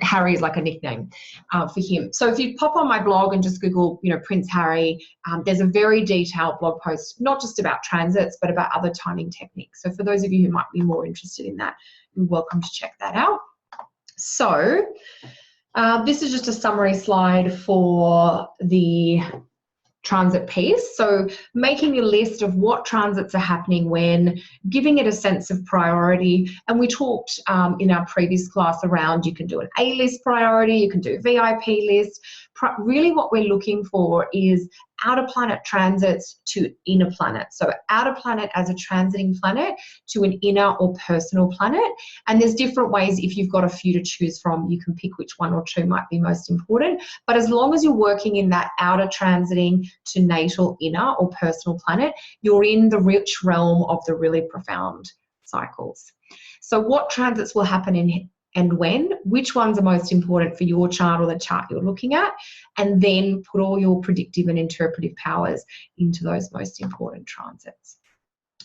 Harry is like a nickname for him. So if you pop on my blog and just Google, Prince Harry, there's a very detailed blog post, not just about transits, but about other timing techniques. So for those of you who might be more interested in that, you're welcome to check that out. So this is just a summary slide for the transit piece. So making a list of what transits are happening when, giving it a sense of priority. And we talked in our previous class around you can do an A-list priority, you can do a VIP list. Really what we're looking for is outer planet transits to inner planet. So outer planet as a transiting planet to an inner or personal planet. And there's different ways. If you've got a few to choose from, you can pick which one or two might be most important. But as long as you're working in that outer transiting to natal inner or personal planet, you're in the rich realm of the really profound cycles. So what transits will happen in and when, which ones are most important for your chart or the chart you're looking at, and then put all your predictive and interpretive powers into those most important transits.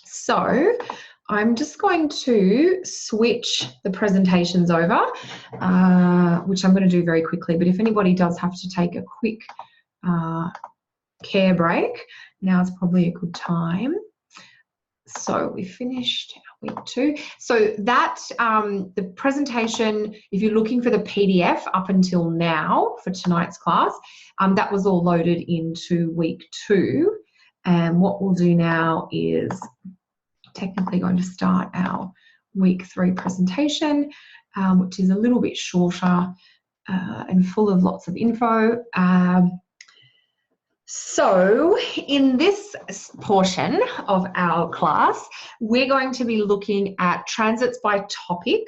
So I'm just going to switch the presentations over, which I'm going to do very quickly, but if anybody does have to take a quick care break, now is probably a good time. So we finished week 2. So that, the presentation, if you're looking for the PDF up until now for tonight's class, that was all loaded into week 2. And what we'll do now is technically going to start our week 3 presentation, which is a little bit shorter and full of lots of info. So in this portion of our class, we're going to be looking at transits by topic,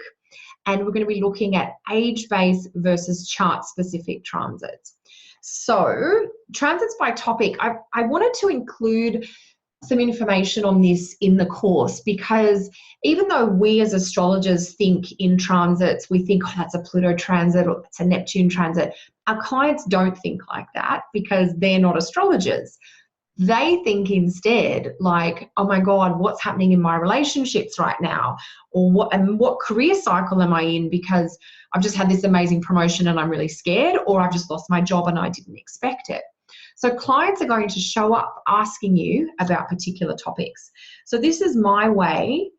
and we're going to be looking at age-based versus chart-specific transits. So transits by topic, I wanted to include some information on this in the course, because even though we as astrologers think in transits, we think, oh, that's a Pluto transit or it's a Neptune transit, our clients don't think like that because they're not astrologers. They think instead like, oh my God, what's happening in my relationships right now? Or what career cycle am I in, because I've just had this amazing promotion and I'm really scared, or I've just lost my job and I didn't expect it. So clients are going to show up asking you about particular topics. So this is my way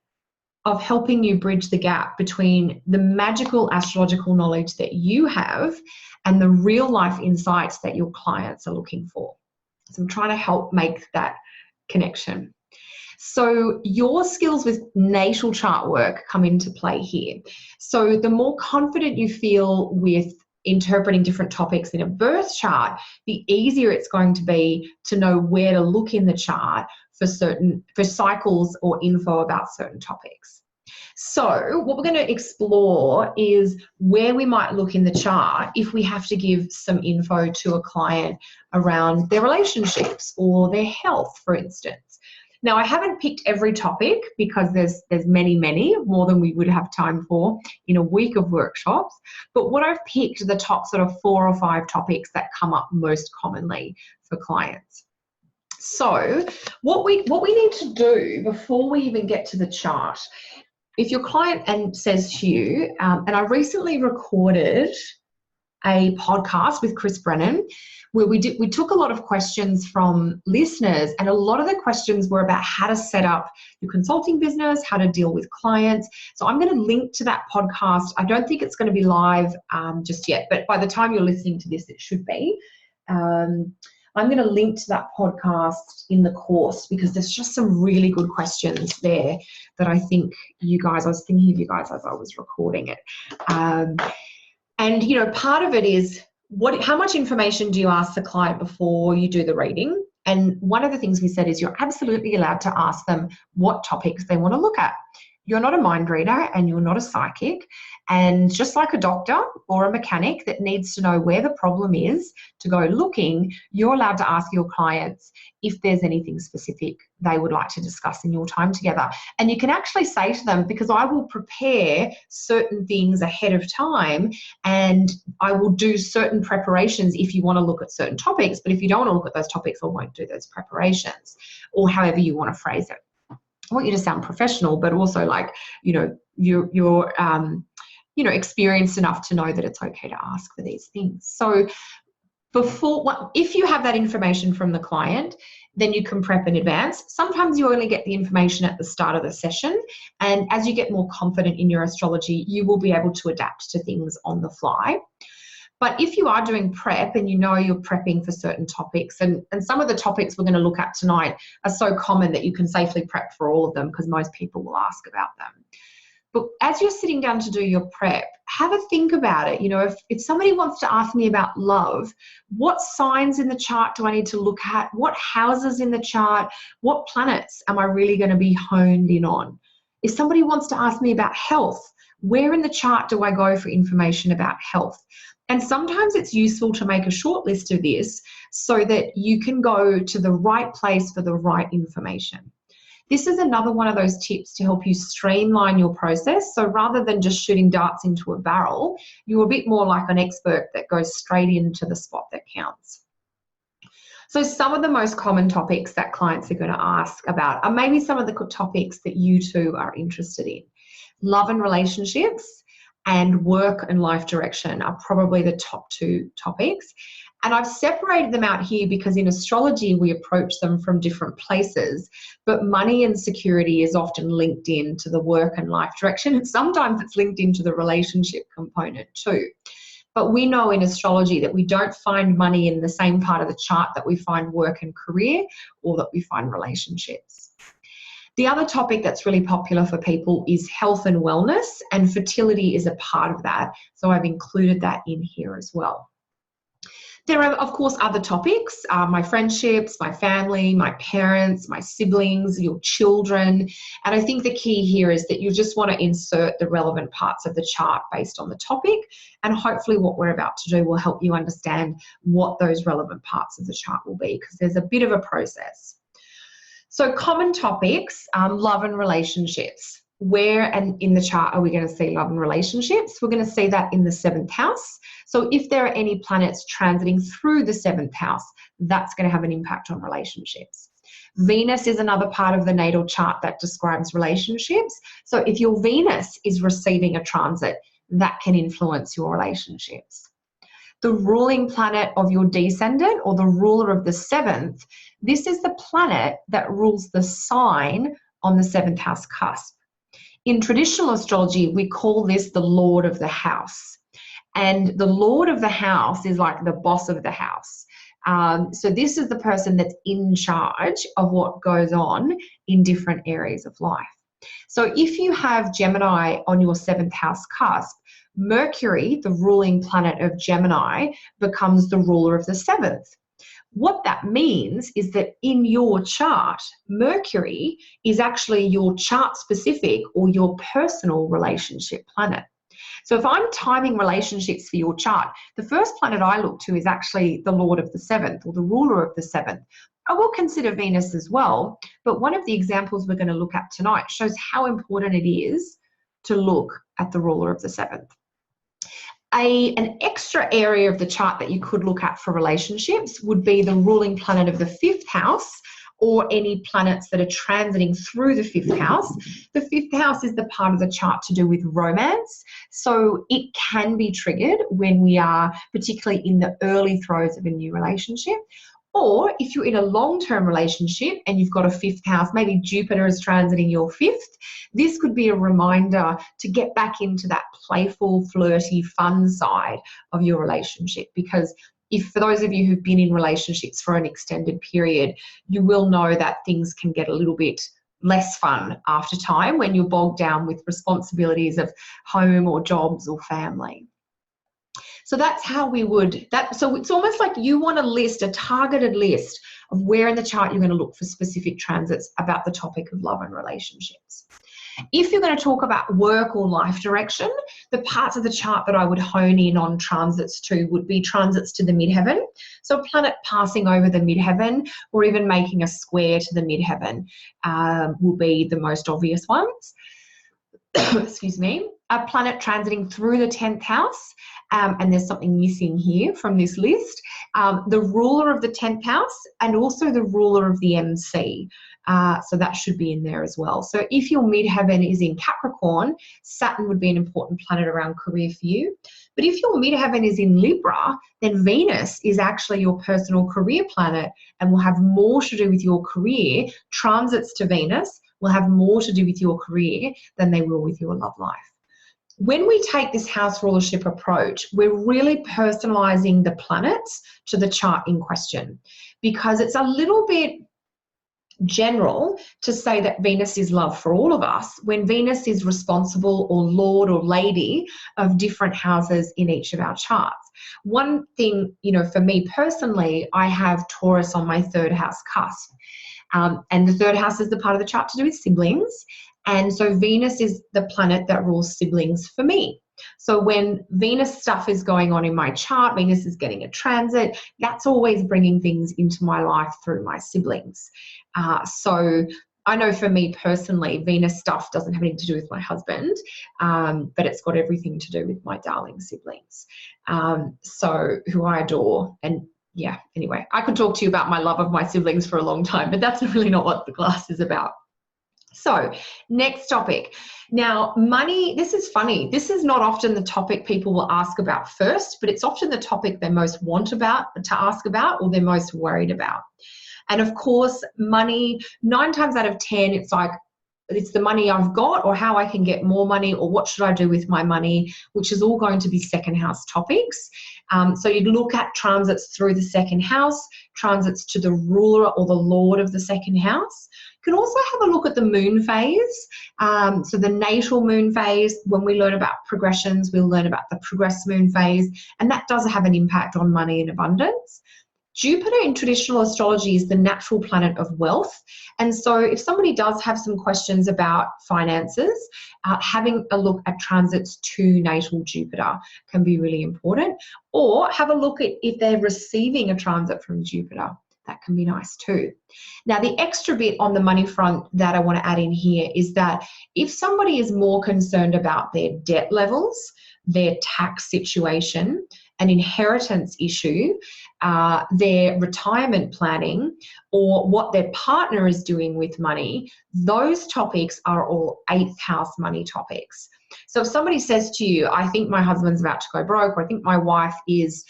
of helping you bridge the gap between the magical astrological knowledge that you have and the real life insights that your clients are looking for. So I'm trying to help make that connection. So your skills with natal chart work come into play here. So the more confident you feel with interpreting different topics in a birth chart, the easier it's going to be to know where to look in the chart for cycles or info about certain topics. So what we're going to explore is where we might look in the chart if we have to give some info to a client around their relationships or their health, for instance. Now, I haven't picked every topic because there's many, more than we would have time for in a week of workshops. But what I've picked are the top sort of 4 or 5 topics that come up most commonly for clients. So what we need to do before we even get to the chart, if your client says to you, and I recently recorded a podcast with Chris Brennan where we took a lot of questions from listeners, and a lot of the questions were about how to set up your consulting business, how to deal with clients. So I'm going to link to that podcast. I don't think it's going to be live just yet, but by the time you're listening to this, it should be. I'm going to link to that podcast in the course because there's just some really good questions there that I think I was thinking of you guys as I was recording it. And, you know, part of it is how much information do you ask the client before you do the reading? And one of the things we said is you're absolutely allowed to ask them what topics they want to look at. You're not a mind reader and you're not a psychic. And just like a doctor or a mechanic that needs to know where the problem is to go looking, you're allowed to ask your clients if there's anything specific they would like to discuss in your time together. And you can actually say to them, because I will prepare certain things ahead of time and I will do certain preparations if you want to look at certain topics, but if you don't want to look at those topics, I won't do those preparations, or however you want to phrase it. I want you to sound professional, but also like, you know, you're experienced enough to know that it's okay to ask for these things. So if you have that information from the client, then you can prep in advance. Sometimes you only get the information at the start of the session, and as you get more confident in your astrology, you will be able to adapt to things on the fly. But if you are doing prep and you know you're prepping for certain topics, and some of the topics we're going to look at tonight are so common that you can safely prep for all of them because most people will ask about them. But as you're sitting down to do your prep, have a think about it. You know, if somebody wants to ask me about love, what signs in the chart do I need to look at? What houses in the chart? What planets am I really going to be honed in on? If somebody wants to ask me about health, where in the chart do I go for information about health? And sometimes it's useful to make a short list of this so that you can go to the right place for the right information. This is another one of those tips to help you streamline your process. So rather than just shooting darts into a barrel, you're a bit more like an expert that goes straight into the spot that counts. So some of the most common topics that clients are going to ask about are maybe some of the topics that you too are interested in. Love and relationships and work and life direction are probably the top 2 topics. And I've separated them out here because in astrology, we approach them from different places, but money and security is often linked into the work and life direction. And sometimes it's linked into the relationship component too. But we know in astrology that we don't find money in the same part of the chart that we find work and career, or that we find relationships. The other topic that's really popular for people is health and wellness, and fertility is a part of that. So I've included that in here as well. There are, of course, other topics, my friendships, my family, my parents, my siblings, your children. And I think the key here is that you just want to insert the relevant parts of the chart based on the topic. And hopefully what we're about to do will help you understand what those relevant parts of the chart will be, because there's a bit of a process. So common topics, love and relationships. Where and in the chart are we going to see love and relationships? We're going to see that in the 7th house. So if there are any planets transiting through the 7th house, that's going to have an impact on relationships. Venus is another part of the natal chart that describes relationships. So if your Venus is receiving a transit, that can influence your relationships. The ruling planet of your descendant, or the ruler of the 7th, this is the planet that rules the sign on the 7th house cusp. In traditional astrology, we call this the Lord of the House. And the Lord of the House is like the boss of the house. So this is the person that's in charge of what goes on in different areas of life. So if you have Gemini on your 7th house cusp, Mercury, the ruling planet of Gemini, becomes the ruler of the 7th. What that means is that in your chart, Mercury is actually your chart specific or your personal relationship planet. So if I'm timing relationships for your chart, the first planet I look to is actually the Lord of the 7th, or the ruler of the 7th. I will consider Venus as well, but one of the examples we're going to look at tonight shows how important it is to look at the ruler of the 7th. An extra area of the chart that you could look at for relationships would be the ruling planet of the 5th house, or any planets that are transiting through the 5th house. The 5th house is the part of the chart to do with romance. So it can be triggered when we are particularly in the early throes of a new relationship. Or if you're in a long-term relationship and you've got a 5th house, maybe Jupiter is transiting your 5th, this could be a reminder to get back into that playful, flirty, fun side of your relationship. Because if, for those of you who've been in relationships for an extended period, you will know that things can get a little bit less fun after time when you're bogged down with responsibilities of home or jobs or family. So that's how we would, so it's almost like you want a list, a targeted list of where in the chart you're going to look for specific transits about the topic of love and relationships. If you're going to talk about work or life direction, the parts of the chart that I would hone in on transits to would be transits to the midheaven. So a planet passing over the midheaven, or even making a square to the midheaven, will be the most obvious ones. Excuse me. A planet transiting through the 10th house, and there's something missing here from this list, the ruler of the 10th house and also the ruler of the MC. So that should be in there as well. So if your midheaven is in Capricorn, Saturn would be an important planet around career for you. But if your midheaven is in Libra, then Venus is actually your personal career planet and will have more to do with your career. Transits to Venus will have more to do with your career than they will with your love life. When we take this house rulership approach, we're really personalizing the planets to the chart in question, because it's a little bit general to say that Venus is love for all of us when Venus is responsible or lord or lady of different houses in each of our charts. One thing, for me personally, I have Taurus on my 3rd house cusp. And the 3rd house is the part of the chart to do with siblings. And so Venus is the planet that rules siblings for me. So when Venus stuff is going on in my chart, Venus is getting a transit, that's always bringing things into my life through my siblings. So I know for me personally, Venus stuff doesn't have anything to do with my husband, but it's got everything to do with my darling siblings, so who I adore. And yeah, anyway, I could talk to you about my love of my siblings for a long time, but that's really not what the class is about. So next topic. Now, money, this is funny. This is not often the topic people will ask about first, but it's often the topic they most want to ask about, or they're most worried about. And of course, money, 9 times out of 10, it's the money I've got, or how I can get more money, or what should I do with my money, which is all going to be 2nd house topics. So you'd look at transits through the 2nd house, transits to the ruler or the lord of the 2nd house. You can also have a look at the moon phase. So the natal moon phase, when we learn about progressions, we'll learn about the progressed moon phase, and that does have an impact on money and abundance. Jupiter in traditional astrology is the natural planet of wealth. And so if somebody does have some questions about finances, having a look at transits to natal Jupiter can be really important. Or have a look at if they're receiving a transit from Jupiter. That can be nice too. Now, the extra bit on the money front that I want to add in here is that if somebody is more concerned about their debt levels, their tax situation, an inheritance issue, their retirement planning, or what their partner is doing with money, those topics are all 8th house money topics. So if somebody says to you, I think my husband's about to go broke, or I think my wife is,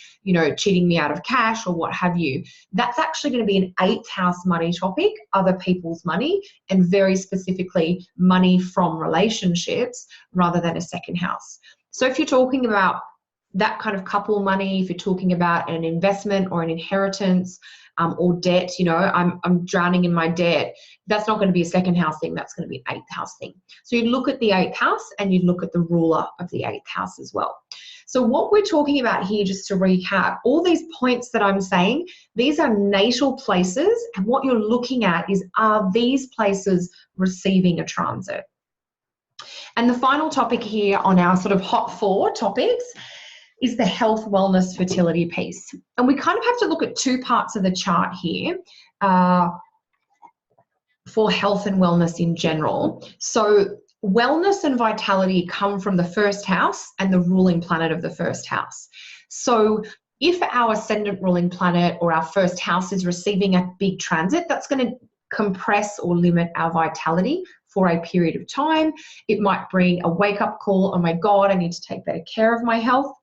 cheating me out of cash, or what have you, that's actually going to be an 8th house money topic, other people's money, and very specifically money from relationships rather than a 2nd house. So if you're talking about that kind of couple money, if you're talking about an investment or an inheritance or debt, I'm drowning in my debt, that's not going to be a 2nd house thing, that's going to be an 8th house thing. So you look at the 8th house and you look at the ruler of the 8th house as well. So what we're talking about here, just to recap, all these points that I'm saying, these are natal places, and what you're looking at is, are these places receiving a transit? And the final topic here on our sort of hot 4 topics is the health, wellness, fertility piece. And we kind of have to look at 2 parts of the chart here for health and wellness in general. So wellness and vitality come from the 1st house and the ruling planet of the 1st house. So if our ascendant ruling planet or our 1st house is receiving a big transit, that's going to compress or limit our vitality for a period of time. It might bring a wake-up call, oh my God, I need to take better care of my health.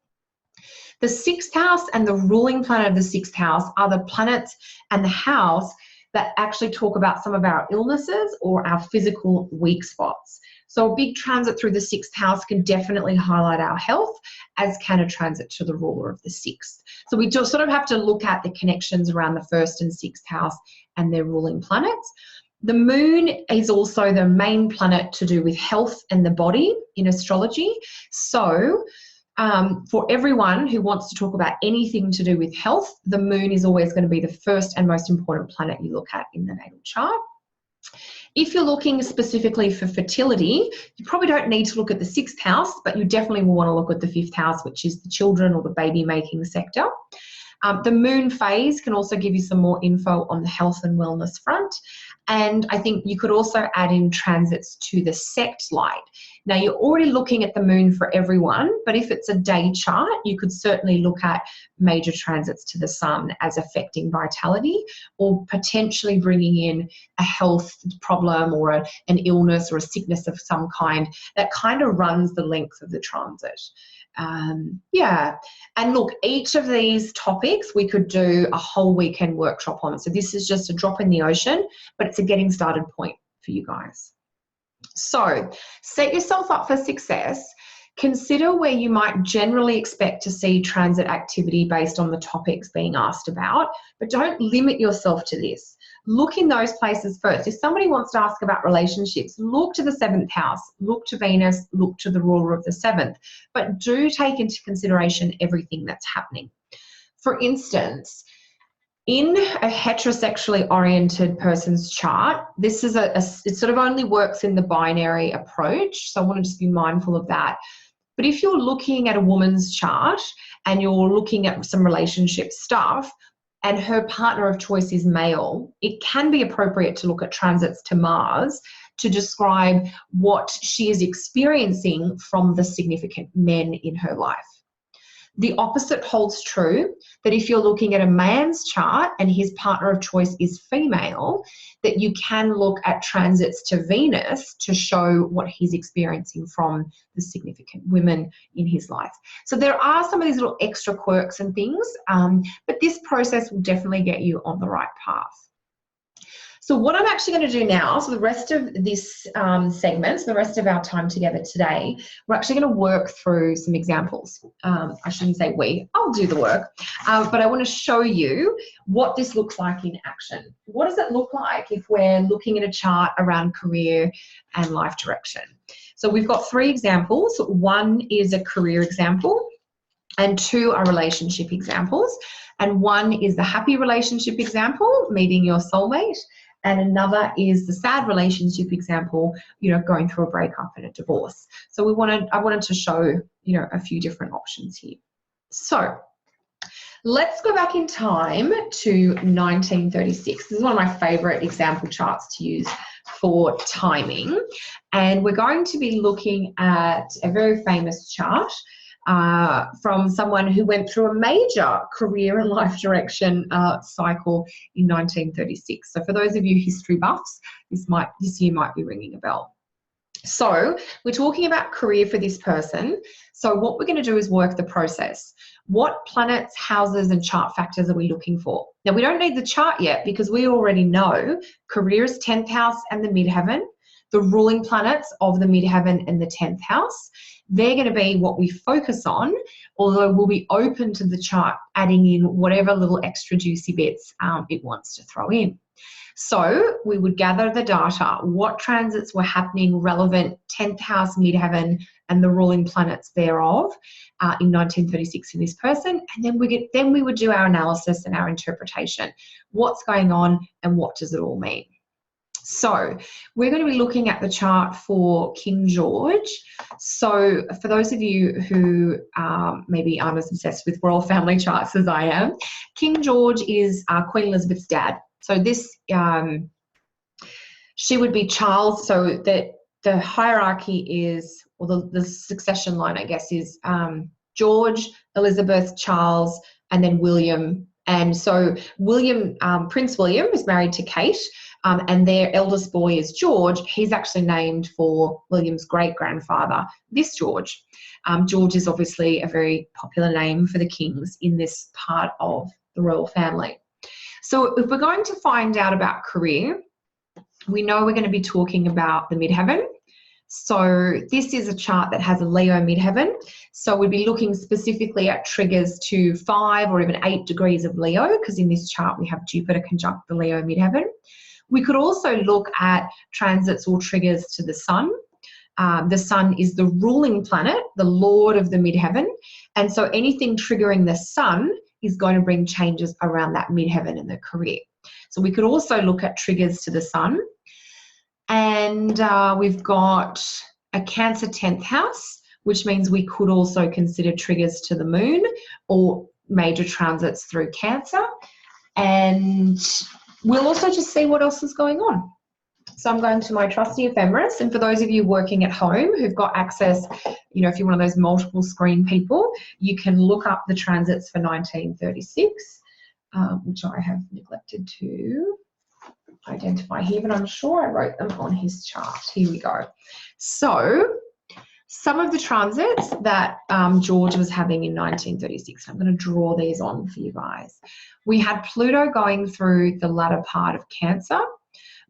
The 6th house and the ruling planet of the 6th house are the planets and the house that actually talk about some of our illnesses or our physical weak spots. So a big transit through the 6th house can definitely highlight our health, as can a transit to the ruler of the 6th. So we just sort of have to look at the connections around the 1st and 6th house and their ruling planets. The moon is also the main planet to do with health and the body in astrology. So for everyone who wants to talk about anything to do with health, the moon is always going to be the first and most important planet you look at in the natal chart. If you're looking specifically for fertility, you probably don't need to look at the 6th house, but you definitely will want to look at the 5th house, which is the children or the baby making sector. The moon phase can also give you some more info on the health and wellness front. And I think you could also add in transits to the sect light. Now, you're already looking at the moon for everyone, but if it's a day chart, you could certainly look at major transits to the sun as affecting vitality, or potentially bringing in a health problem or an illness or a sickness of some kind that kind of runs the length of the transit. And look, each of these topics we could do a whole weekend workshop on. So this is just a drop in the ocean, but it's a getting started point for you guys. So set yourself up for success. Consider where you might generally expect to see transit activity based on the topics being asked about, but don't limit yourself to this. Look in those places first. If somebody wants to ask about relationships, look to the 7th house, look to Venus, look to the ruler of the 7th, but do take into consideration everything that's happening. For instance, in a heterosexually oriented person's chart, this is it sort of only works in the binary approach, so I want to just be mindful of that. But if you're looking at a woman's chart and you're looking at some relationship stuff, and her partner of choice is male, it can be appropriate to look at transits to Mars to describe what she is experiencing from the significant men in her life. The opposite holds true, that if you're looking at a man's chart and his partner of choice is female, that you can look at transits to Venus to show what he's experiencing from the significant women in his life. So there are some of these little extra quirks and things, but this process will definitely get you on the right path. So what I'm actually going to do now, so the rest of this segment, so the rest of our time together today, we're actually going to work through some examples. I shouldn't say we, I'll do the work, but I want to show you what this looks like in action. What does it look like if we're looking at a chart around career and life direction? So we've got 3 examples. 1 is a career example, and 2 are relationship examples. And 1 is the happy relationship example, meeting your soulmate. And another is the sad relationship example, you know, going through a breakup and a divorce. So I wanted to show, you know, a few different options here. So let's go back in time to 1936. This is one of my favorite example charts to use for timing. And we're going to be looking at a very famous chart from someone who went through a major career and life direction cycle in 1936. So for those of you history buffs, this year might be ringing a bell. So we're talking about career for this person. So what we're going to do is work the process. What planets, houses, and chart factors are we looking for? Now, we don't need the chart yet because we already know career is 10th house and the midheaven. The ruling planets of the midheaven and the 10th house, they're going to be what we focus on, although we'll be open to the chart adding in whatever little extra juicy bits it wants to throw in. So we would gather the data, what transits were happening relevant 10th house, midheaven, and the ruling planets thereof in 1936 for this person, and then we would do our analysis and our interpretation. What's going on and what does it all mean? So we're going to be looking at the chart for King George. So for those of you who maybe aren't as obsessed with royal family charts as I am, King George is Queen Elizabeth's dad. So this, she would be Charles, so that the hierarchy is, or the succession line, I guess, is George, Elizabeth, Charles, and then William. And so William, Prince William is married to Kate, and their eldest boy is George. He's actually named for William's great-grandfather, this George. George is obviously a very popular name for the kings in this part of the royal family. So if we're going to find out about career, we know we're going to be talking about the midheaven. So this is a chart that has a Leo midheaven. So we'd be looking specifically at triggers to 5 or even 8 degrees of Leo, because in this chart we have Jupiter conjunct the Leo midheaven. We could also look at transits or triggers to the sun. The sun is the ruling planet, the lord of the midheaven. And so anything triggering the sun is going to bring changes around that midheaven and the career. So we could also look at triggers to the sun. And we've got a Cancer 10th house, which means we could also consider triggers to the moon or major transits through Cancer. And we'll also just see what else is going on. So I'm going to my trusty ephemeris, and for those of you working at home who've got access, you know, if you're one of those multiple screen people, you can look up the transits for 1936, which I have neglected to identify here, but I'm sure I wrote them on his chart. Here we go. So some of the transits that George was having in 1936, I'm going to draw these on for you guys. We had Pluto going through the latter part of Cancer,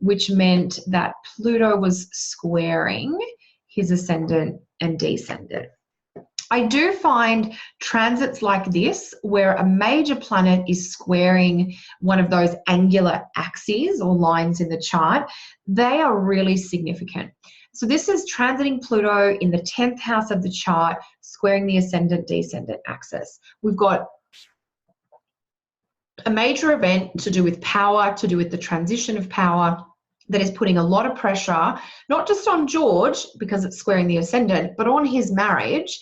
which meant that Pluto was squaring his ascendant and descendant. I do find transits like this, where a major planet is squaring one of those angular axes or lines in the chart, they are really significant. So this is transiting Pluto in the 10th house of the chart, squaring the ascendant-descendant axis. We've got a major event to do with power, to do with the transition of power, that is putting a lot of pressure, not just on George because it's squaring the ascendant, but on his marriage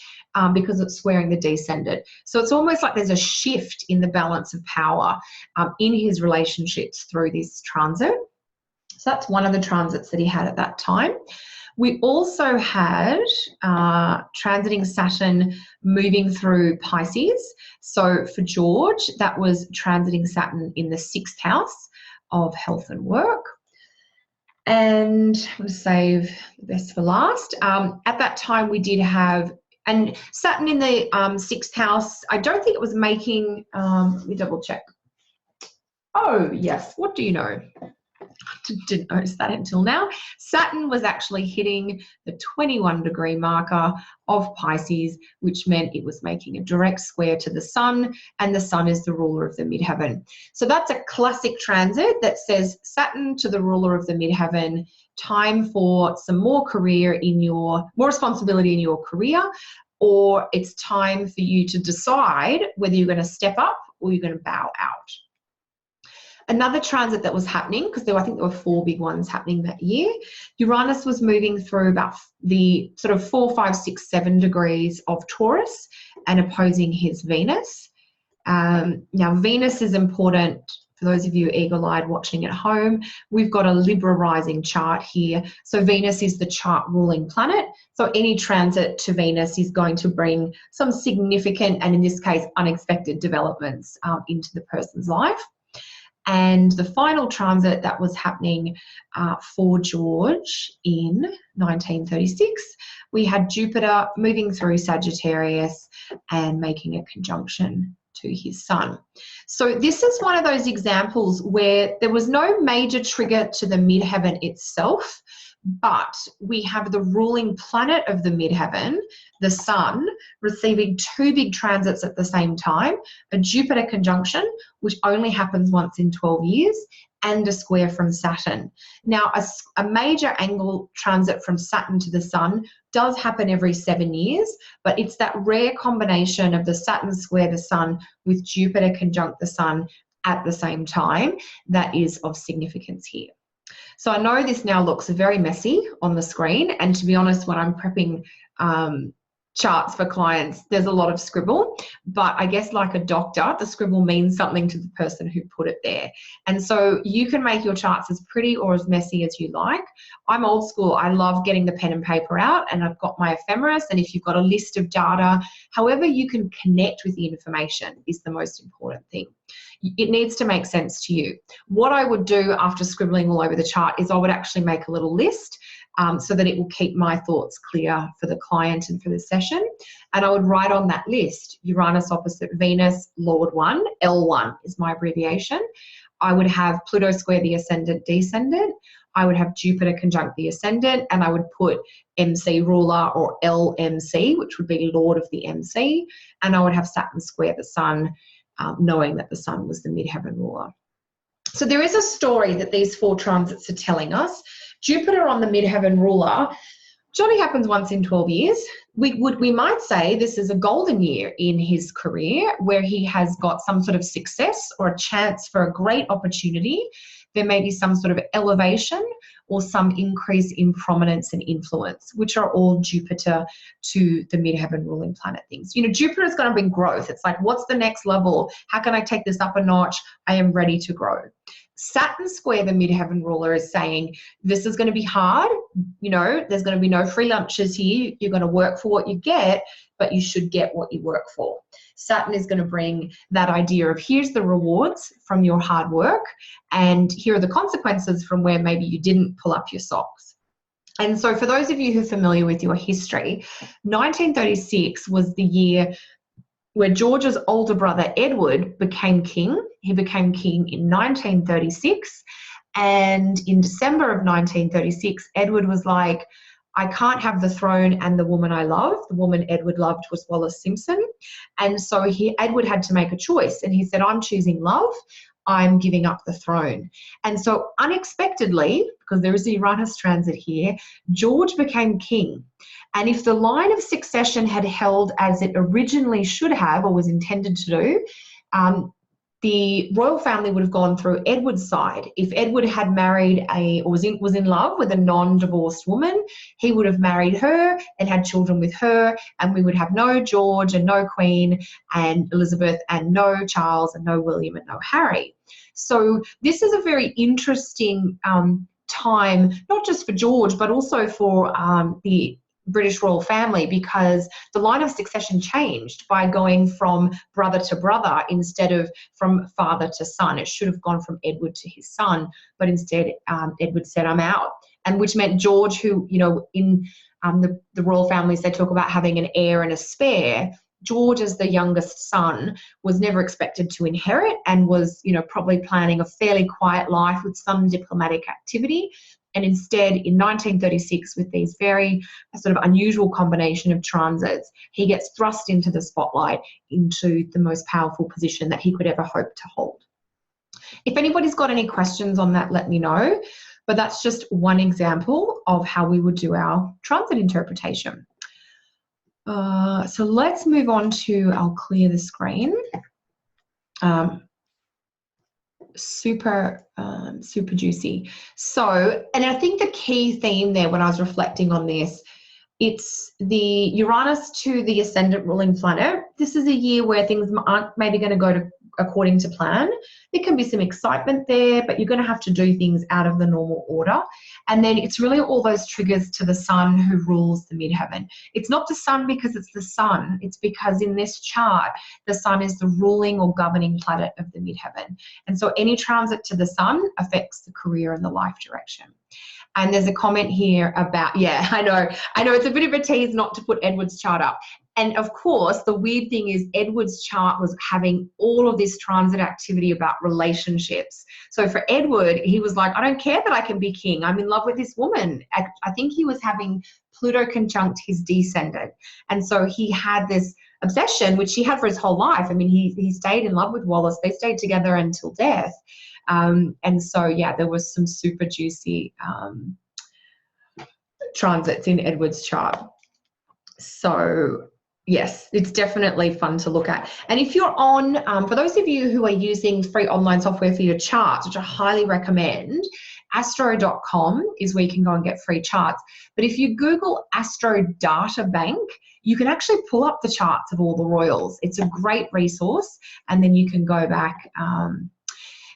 because it's squaring the descendant. So it's almost like there's a shift in the balance of power in his relationships through this transit. So that's one of the transits that he had at that time. We also had transiting Saturn moving through Pisces. So for George, that was transiting Saturn in the 6th house of health and work. And I'm going to save the best for last. At that time, we did have, and Saturn in the 6th house, I don't think it was making, let me double check. Oh, yes. What do you know? Didn't notice that until now. Saturn was actually hitting the 21-degree marker of Pisces, which meant it was making a direct square to the sun, and the sun is the ruler of the midheaven. So that's a classic transit that says Saturn to the ruler of the midheaven, time for some more more responsibility in your career, or it's time for you to decide whether you're going to step up or you're going to bow out. Another transit that was happening, because I think there were 4 big ones happening that year, Uranus was moving through about the sort of 4, 5, 6, 7 degrees of Taurus and opposing his Venus. Now, Venus is important for those of you eagle-eyed watching at home. We've got a Libra rising chart here. So Venus is the chart ruling planet. So any transit to Venus is going to bring some significant, and in this case, unexpected developments into the person's life. And the final transit that was happening for George in 1936, we had Jupiter moving through Sagittarius and making a conjunction to his sun. So this is one of those examples where there was no major trigger to the midheaven itself, but we have the ruling planet of the midheaven, the sun, receiving 2 big transits at the same time, a Jupiter conjunction, which only happens once in 12 years, and a square from Saturn. Now, a major angle transit from Saturn to the sun does happen every 7 years, but it's that rare combination of the Saturn square the sun with Jupiter conjunct the sun at the same time that is of significance here. So I know this now looks very messy on the screen, and to be honest, when I'm prepping charts for clients, there's a lot of scribble, but I guess like a doctor, the scribble means something to the person who put it there. And so you can make your charts as pretty or as messy as you like. I'm old school. I love getting the pen and paper out, and I've got my ephemeris, and if you've got a list of data, however you can connect with the information is the most important thing. It needs to make sense to you. What I would do after scribbling all over the chart is I would actually make a little list so that it will keep my thoughts clear for the client and for the session. And I would write on that list, Uranus opposite Venus, Lord 1, L1 is my abbreviation. I would have Pluto square the ascendant, descendant. I would have Jupiter conjunct the ascendant, and I would put MC ruler or LMC, which would be Lord of the MC. And I would have Saturn square the sun, knowing that the sun was the midheaven ruler. So there is a story that these 4 transits are telling us. Jupiter on the midheaven ruler, which only happens once in 12 years. We might say this is a golden year in his career where he has got some sort of success or a chance for a great opportunity. There may be some sort of elevation or some increase in prominence and influence, which are all Jupiter to the midheaven ruling planet things. You know, Jupiter is going to bring growth. It's like, what's the next level? How can I take this up a notch? I am ready to grow. Saturn square the midheaven ruler is saying this is going to be hard. You know, there's going to be no free lunches here. You're going to work for what you get, but you should get what you work for. Saturn is going to bring that idea of here's the rewards from your hard work, and here are the consequences from where maybe you didn't pull up your socks. And so for those of you who are familiar with your history, 1936 was the year where George's older brother Edward became king. He became king in 1936, and in December of 1936, Edward was like, I can't have the throne and the woman I love. The woman Edward loved was Wallis Simpson. And so Edward had to make a choice, and he said, I'm choosing love. I'm giving up the throne. And so unexpectedly, because there is a Uranus transit here, George became king. And if the line of succession had held as it originally should have or was intended to do, the royal family would have gone through Edward's side. If Edward had married or was in love with a non-divorced woman, he would have married her and had children with her, and we would have no George and no Queen and Elizabeth and no Charles and no William and no Harry. So this is a very interesting time, not just for George, but also for the British royal family, because the line of succession changed by going from brother to brother instead of from father to son. It should have gone from Edward to his son, but instead Edward said, I'm out. And which meant George, who, you know, in the royal families, they talk about having an heir and a spare. George, as the youngest son, was never expected to inherit and was, probably planning a fairly quiet life with some diplomatic activity. And instead, in 1936, with these very sort of unusual combination of transits, he gets thrust into the spotlight, into the most powerful position that he could ever hope to hold. If anybody's got any questions on that, let me know. But that's just one example of how we would do our transit interpretation. So let's move on to, I'll clear the screen. Super juicy. So, and I think the key theme there when I was reflecting on this, it's the Uranus to the ascendant ruling planet. This is a year where things aren't maybe going to go according to plan. There can be some excitement there, but you're going to have to do things out of the normal order. And then it's really all those triggers to the sun who rules the midheaven. It's not the sun because it's the sun. It's because in this chart, the sun is the ruling or governing planet of the midheaven. And so any transit to the sun affects the career and the life direction. And there's a comment here about, yeah, I know it's a bit of a tease not to put Edward's chart up. And of course, the weird thing is Edward's chart was having all of this transit activity about relationships. So for Edward, he was like, I don't care that I can be king. I'm in love with this woman. I think he was having Pluto conjunct his descendant. And so he had this obsession, which he had for his whole life. I mean, he stayed in love with Wallis. They stayed together until death. And so, yeah, there was some super juicy transits in Edward's chart. So, yes, it's definitely fun to look at. And if you're on, for those of you who are using free online software for your charts, which I highly recommend, astro.com is where you can go and get free charts. But if you Google Astro Data Bank, you can actually pull up the charts of all the royals. It's a great resource. And then you can go back.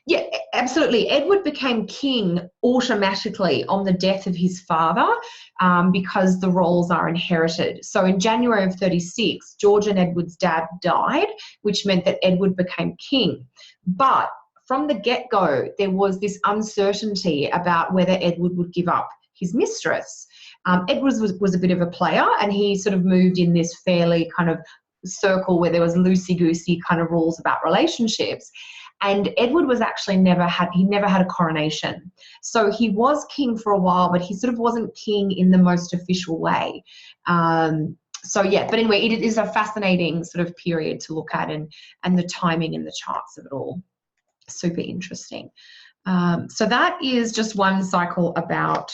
Yeah, absolutely. Edward became king automatically on the death of his father because the roles are inherited. So in January of 36, George and Edward's dad died, which meant that Edward became king. But from the get-go, there was this uncertainty about whether Edward would give up his mistress. Edward was a bit of a player, and he sort of moved in this fairly kind of circle where there was loosey-goosey kind of rules about relationships. And Edward was actually never had a coronation. So he was king for a while, but he sort of wasn't king in the most official way. So yeah, but anyway, it is a fascinating sort of period to look at, and the timing and the charts of it all. Super interesting. So that is just one cycle about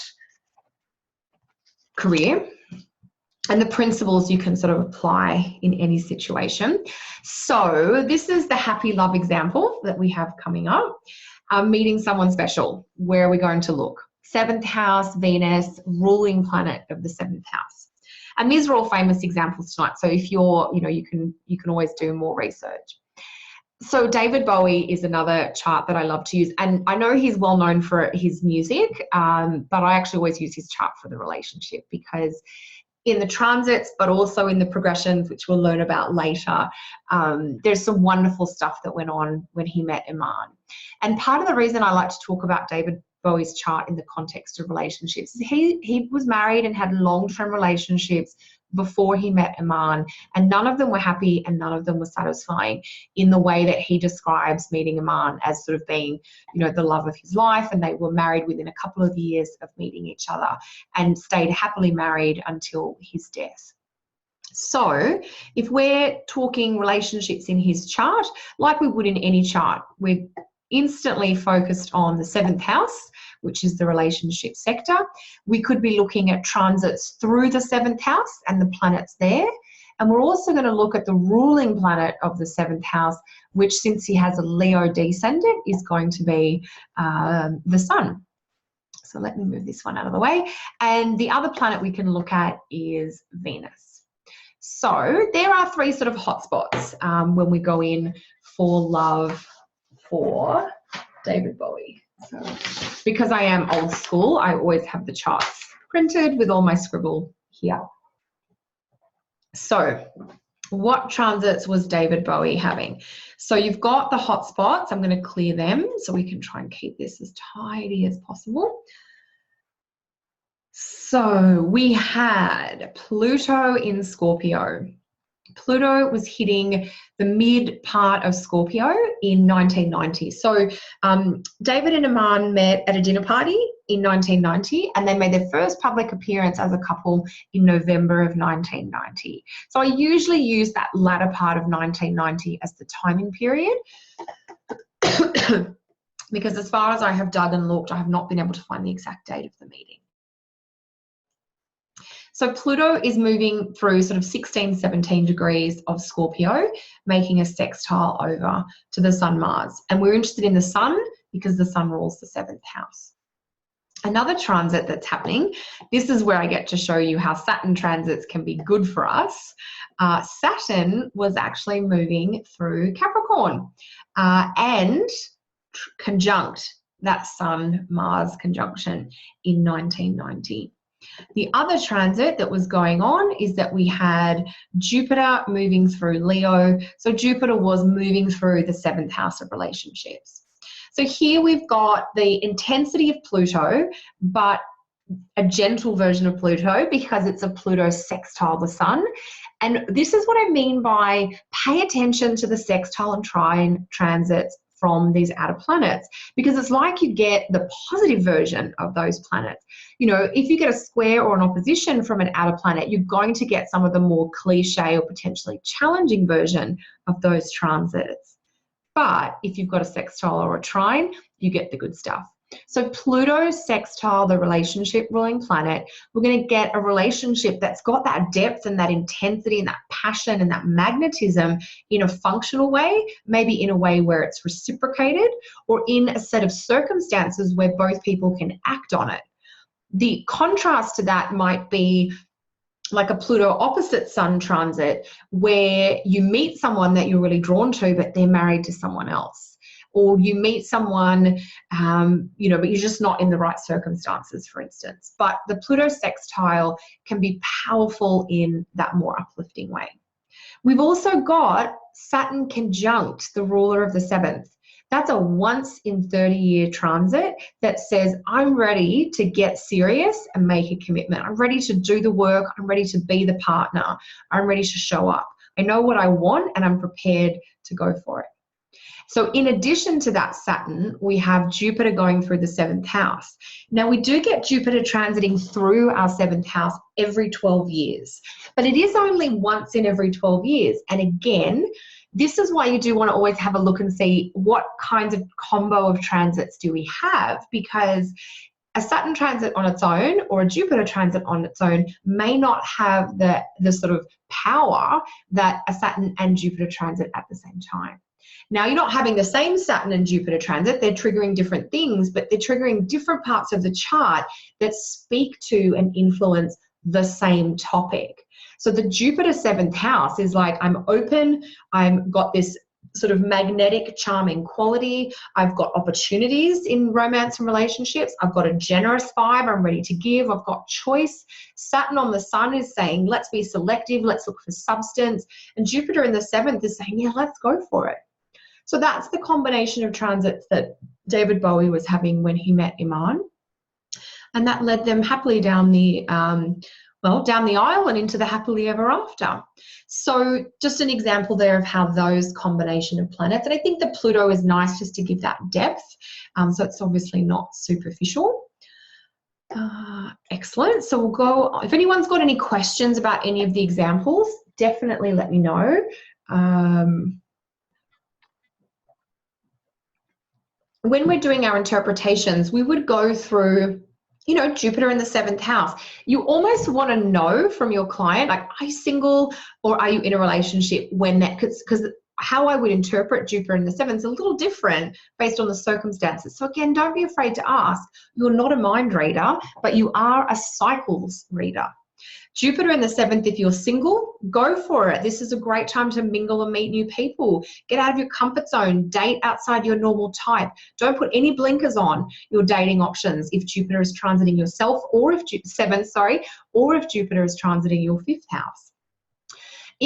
career and the principles you can sort of apply in any situation. So this is the happy love example that we have coming up. Meeting someone special. Where are we going to look? 7th house, Venus, ruling planet of the 7th house. And these are all famous examples tonight. So if you're, you can always do more research. So David Bowie is another chart that I love to use. And I know he's well known for his music, but I actually always use his chart for the relationship, because in the transits, but also in the progressions, which we'll learn about later, there's some wonderful stuff that went on when he met Iman. And part of the reason I like to talk about David Bowie's chart in the context of relationships is he was married and had long-term relationships before he met Iman, and none of them were happy and none of them were satisfying in the way that he describes meeting Iman as sort of being, the love of his life. And they were married within a couple of years of meeting each other and stayed happily married until his death. So if we're talking relationships in his chart, like we would in any chart, we're instantly focused on the 7th house, which is the relationship sector. We could be looking at transits through the 7th house and the planets there. And we're also going to look at the ruling planet of the 7th house, which, since he has a Leo descendant, is going to be the sun. So let me move this one out of the way. And the other planet we can look at is Venus. So there are 3 sort of hotspots when we go in for love for David Bowie. So because I am old school, I always have the charts printed with all my scribble here. So what transits was David Bowie having? So you've got the hotspots. I'm going to clear them so we can try and keep this as tidy as possible. So we had Pluto in Scorpio. Pluto was hitting the mid part of Scorpio in 1990. So David and Iman met at a dinner party in 1990, and they made their first public appearance as a couple in November of 1990. So I usually use that latter part of 1990 as the timing period because as far as I have dug and looked, I have not been able to find the exact date of the meeting. So Pluto is moving through sort of 16, 17 degrees of Scorpio, making a sextile over to the Sun Mars. And we're interested in the Sun because the Sun rules the 7th house. Another transit that's happening, this is where I get to show you how Saturn transits can be good for us. Saturn was actually moving through Capricorn and conjunct that Sun-Mars conjunction in 1990. The other transit that was going on is that we had Jupiter moving through Leo. So Jupiter was moving through the 7th house of relationships. So here we've got the intensity of Pluto, but a gentle version of Pluto because it's a Pluto sextile the Sun. And this is what I mean by pay attention to the sextile and trine transits from these outer planets, because it's like you get the positive version of those planets. You know, if you get a square or an opposition from an outer planet, you're going to get some of the more cliche or potentially challenging version of those transits. But if you've got a sextile or a trine, you get the good stuff. So Pluto sextile, the relationship ruling planet, we're going to get a relationship that's got that depth and that intensity and that passion and that magnetism in a functional way, maybe in a way where it's reciprocated, or in a set of circumstances where both people can act on it. The contrast to that might be like a Pluto opposite Sun transit, where you meet someone that you're really drawn to, but they're married to someone else. Or you meet someone, you know, but you're just not in the right circumstances, for instance. But the Pluto sextile can be powerful in that more uplifting way. We've also got Saturn conjunct the ruler of the 7th. That's a once in 30-year transit that says, I'm ready to get serious and make a commitment. I'm ready to do the work. I'm ready to be the partner. I'm ready to show up. I know what I want and I'm prepared to go for it. So in addition to that Saturn, we have Jupiter going through the 7th house. Now we do get Jupiter transiting through our 7th house every 12 years, but it is only once in every 12 years. And again, this is why you do want to always have a look and see what kinds of combo of transits do we have, because a Saturn transit on its own or a Jupiter transit on its own may not have the sort of power that a Saturn and Jupiter transit at the same time. Now, you're not having the same Saturn and Jupiter transit. They're triggering different things, but they're triggering different parts of the chart that speak to and influence the same topic. So the Jupiter 7th house is like, I'm open, I've got this sort of magnetic, charming quality, I've got opportunities in romance and relationships, I've got a generous vibe, I'm ready to give, I've got choice. Saturn on the Sun is saying, let's be selective, let's look for substance. And Jupiter in the 7th is saying, yeah, let's go for it. So that's the combination of transits that David Bowie was having when he met Iman. And that led them happily down the down the aisle and into the happily ever after. So just an example there of how those combination of planets, and I think that Pluto is nice just to give that depth. So it's obviously not superficial. Excellent. So we'll go, if anyone's got any questions about any of the examples, definitely let me know. When we're doing our interpretations, we would go through, you know, Jupiter in the 7th house. You almost want to know from your client, like, are you single or are you in a relationship when that, because how I would interpret Jupiter in the 7th is a little different based on the circumstances. So again, don't be afraid to ask. You're not a mind reader, but you are a cycles reader. Jupiter in the 7th, if you're single, go for it. This is a great time to mingle and meet new people. Get out of your comfort zone. Date outside your normal type. Don't put any blinkers on your dating options if Jupiter is transiting yourself, or if or if Jupiter is transiting your 5th house.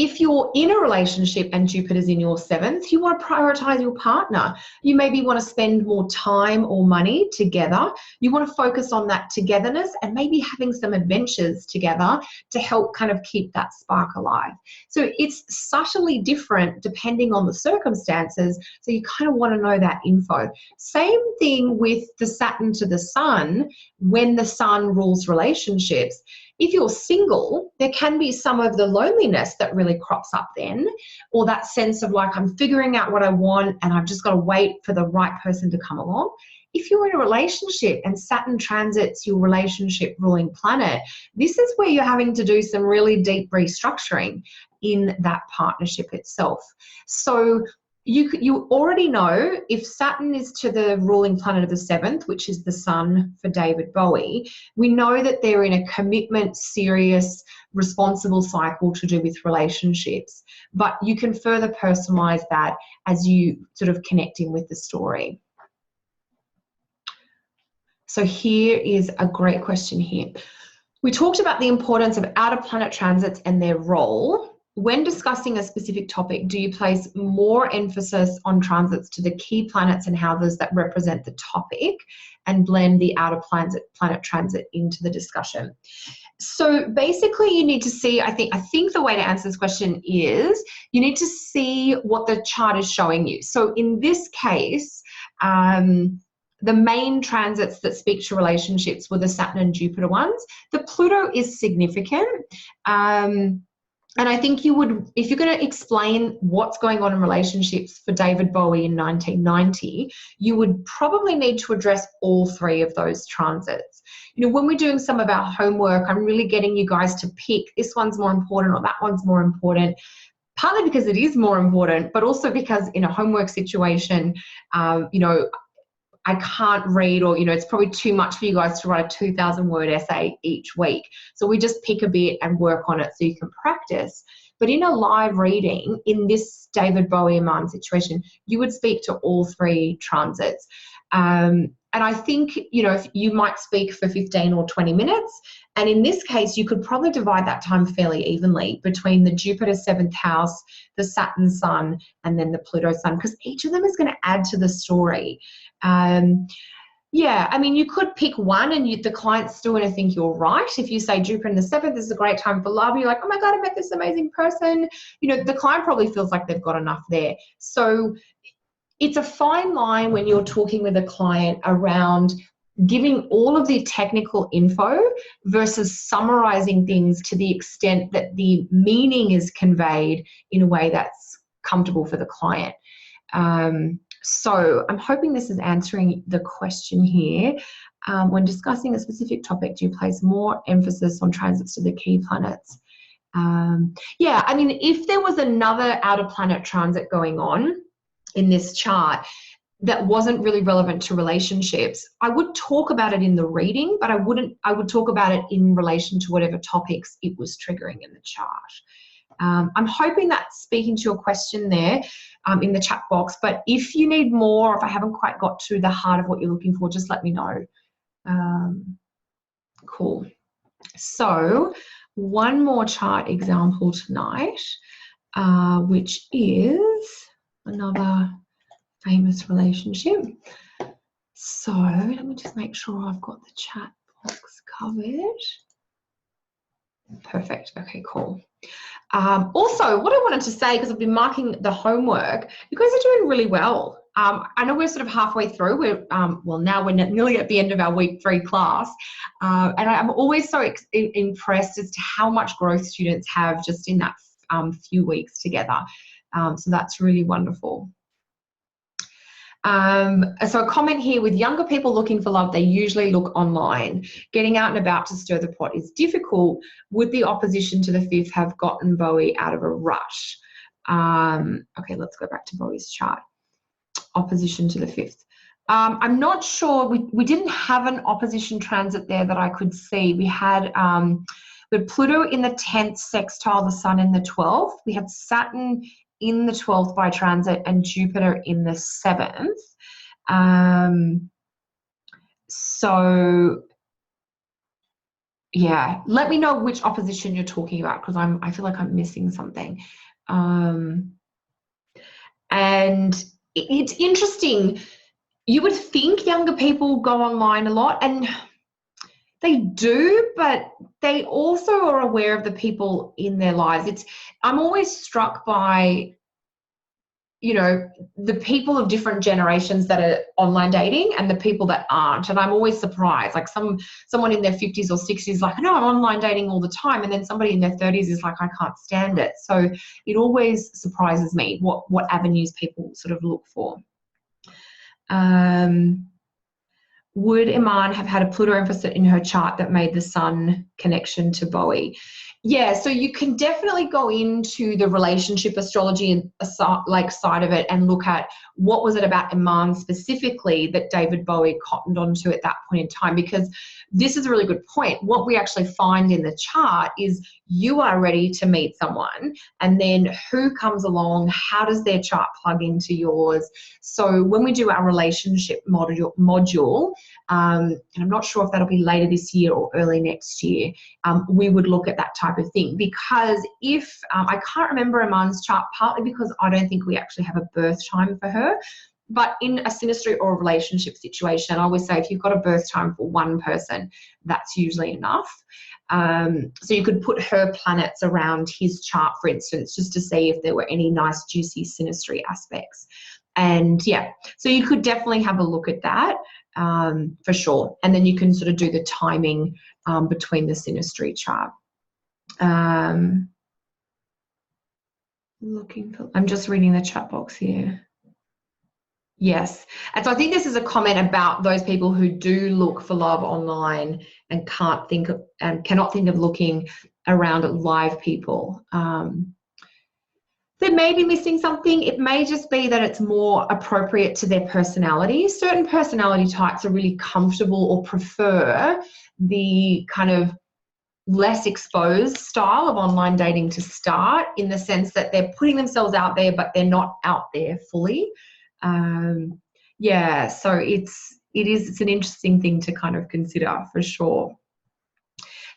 If you're in a relationship and Jupiter's in your 7th, you want to prioritize your partner. You maybe want to spend more time or money together. You want to focus on that togetherness and maybe having some adventures together to help kind of keep that spark alive. So it's subtly different depending on the circumstances. So you kind of want to know that info. Same thing with the Saturn to the Sun when the Sun rules relationships. If you're single, there can be some of the loneliness that really crops up then, or that sense of like, I'm figuring out what I want and I've just got to wait for the right person to come along. If you're in a relationship and Saturn transits your relationship ruling planet, this is where you're having to do some really deep restructuring in that partnership itself. So you already know if Saturn is to the ruling planet of the 7th, which is the Sun for David Bowie, we know that they're in a commitment, serious, responsible cycle to do with relationships. But you can further personalize that as you sort of connect in with the story. So here is a great question here. We talked about the importance of outer planet transits and their role. When discussing a specific topic, do you place more emphasis on transits to the key planets and houses that represent the topic and blend the outer planet transit into the discussion? So basically you need to see, I think the way to answer this question is you need to see what the chart is showing you. So in this case, the main transits that speak to relationships were the Saturn and Jupiter ones. The Pluto is significant. And I think you would, if you're going to explain what's going on in relationships for David Bowie in 1990, you would probably need to address all 3 of those transits. You know, when we're doing some of our homework, I'm really getting you guys to pick this one's more important or that one's more important, partly because it is more important, but also because in a homework situation, you know, I can't read, or, you know, it's probably too much for you guys to write a 2,000-word essay each week. So we just pick a bit and work on it so you can practice. But in a live reading, in this David Bowie Iman situation, you would speak to all 3 transits. And I think, you know, if you might speak for 15 or 20 minutes. And in this case, you could probably divide that time fairly evenly between the Jupiter 7th house, the Saturn Sun, and then the Pluto Sun, because each of them is going to add to the story. Yeah, I mean, you could pick one and the client's still going to think you're right. If you say Jupiter in the 7th is a great time for love, you're like, oh my God, I met this amazing person. You know, the client probably feels like they've got enough there. So it's a fine line when you're talking with a client around giving all of the technical info versus summarizing things to the extent that the meaning is conveyed in a way that's comfortable for the client. So I'm hoping this is answering the question here. When discussing a specific topic, do you place more emphasis on transits to the key planets? Yeah, I mean, if there was another outer planet transit going on in this chart that wasn't really relevant to relationships, I would talk about it in the reading, but I would talk about it in relation to whatever topics it was triggering in the chart. I'm hoping that's speaking to your question there in the chat box, but if you need more, if I haven't quite got to the heart of what you're looking for, just let me know. Cool. So one more chart example tonight, which is another famous relationship. So let me just make sure I've got the chat box covered. Perfect. Okay, cool. Also, what I wanted to say, because I've been marking the homework, you guys are doing really well. I know we're sort of halfway through. Well, now we're nearly at the end of our week 3 class. And I'm always so impressed as to how much growth students have just in that few weeks together. So that's really wonderful. So a comment here: with younger people looking for love, they usually look online. Getting out and about to stir the pot is difficult. Would the opposition to the 5th have gotten Bowie out of a rush? Okay, let's go back to Bowie's chart. Opposition to the 5th. I'm not sure. We didn't have an opposition transit there that I could see. We had Pluto in the 10th sextile the Sun in the 12th. We had Saturn in the 12th by transit and Jupiter in the 7th. So Yeah, let me know which opposition you're talking about, because I feel like I'm missing something. And it's interesting. You would think younger people go online a lot, and they do, but they also are aware of the people in their lives. I'm always struck by, you know, the people of different generations that are online dating and the people that aren't. And I'm always surprised. Like someone in their 50s or 60s, like, no, I'm online dating all the time. And then somebody in their 30s is like, I can't stand it. So it always surprises me what avenues people sort of look for. Would Iman have had a Pluto influence in her chart that made the Sun connection to Bowie? Yeah, so you can definitely go into the relationship astrology and side of it and look at what was it about Iman specifically that David Bowie cottoned onto at that point in time, because this is a really good point. What we actually find in the chart is you are ready to meet someone, and then who comes along, how does their chart plug into yours? So when we do our relationship module, and I'm not sure if that'll be later this year or early next year, we would look at that type of thing, because if I can't remember Iman's chart, partly because I don't think we actually have a birth time for her, but in a synastry or a relationship situation, I always say if you've got a birth time for one person, that's usually enough. So you could put her planets around his chart, for instance, just to see if there were any nice juicy synastry aspects. And yeah, so you could definitely have a look at that for sure. And then you can sort of do the timing between the synastry chart. I'm just reading the chat box here. Yes. And so I think this is a comment about those people who do look for love online and cannot think of looking around at live people. They may be missing something. It may just be that it's more appropriate to their personality. Certain personality types are really comfortable or prefer the kind of less exposed style of online dating to start, in the sense that they're putting themselves out there, but they're not out there fully. Yeah, so it's an interesting thing to kind of consider for sure.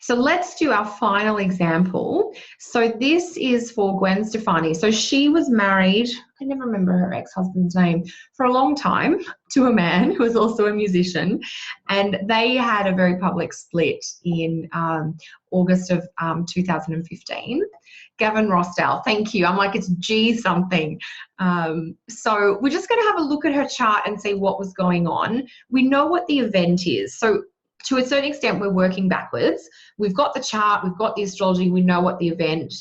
So let's do our final example. So this is for Gwen Stefani. So she was married, I never remember her ex-husband's name, for a long time to a man who was also a musician. And they had a very public split in August of 2015. Gavin Rossdale, thank you. I'm like, it's G something. So we're just going to have a look at her chart and see what was going on. We know what the event is. So to a certain extent, we're working backwards. We've got the chart, we've got the astrology, we know what the event.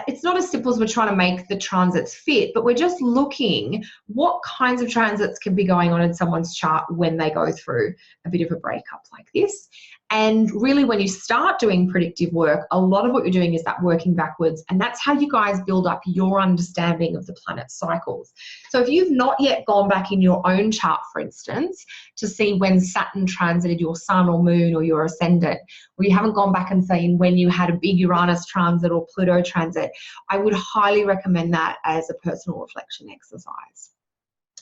It's not as simple as we're trying to make the transits fit, but we're just looking what kinds of transits can be going on in someone's chart when they go through a bit of a breakup like this. And really, when you start doing predictive work, a lot of what you're doing is that working backwards, and that's how you guys build up your understanding of the planet cycles. So if you've not yet gone back in your own chart, for instance, to see when Saturn transited your sun or moon or your ascendant, or you haven't gone back and seen when you had a big Uranus transit or Pluto transit, I would highly recommend that as a personal reflection exercise.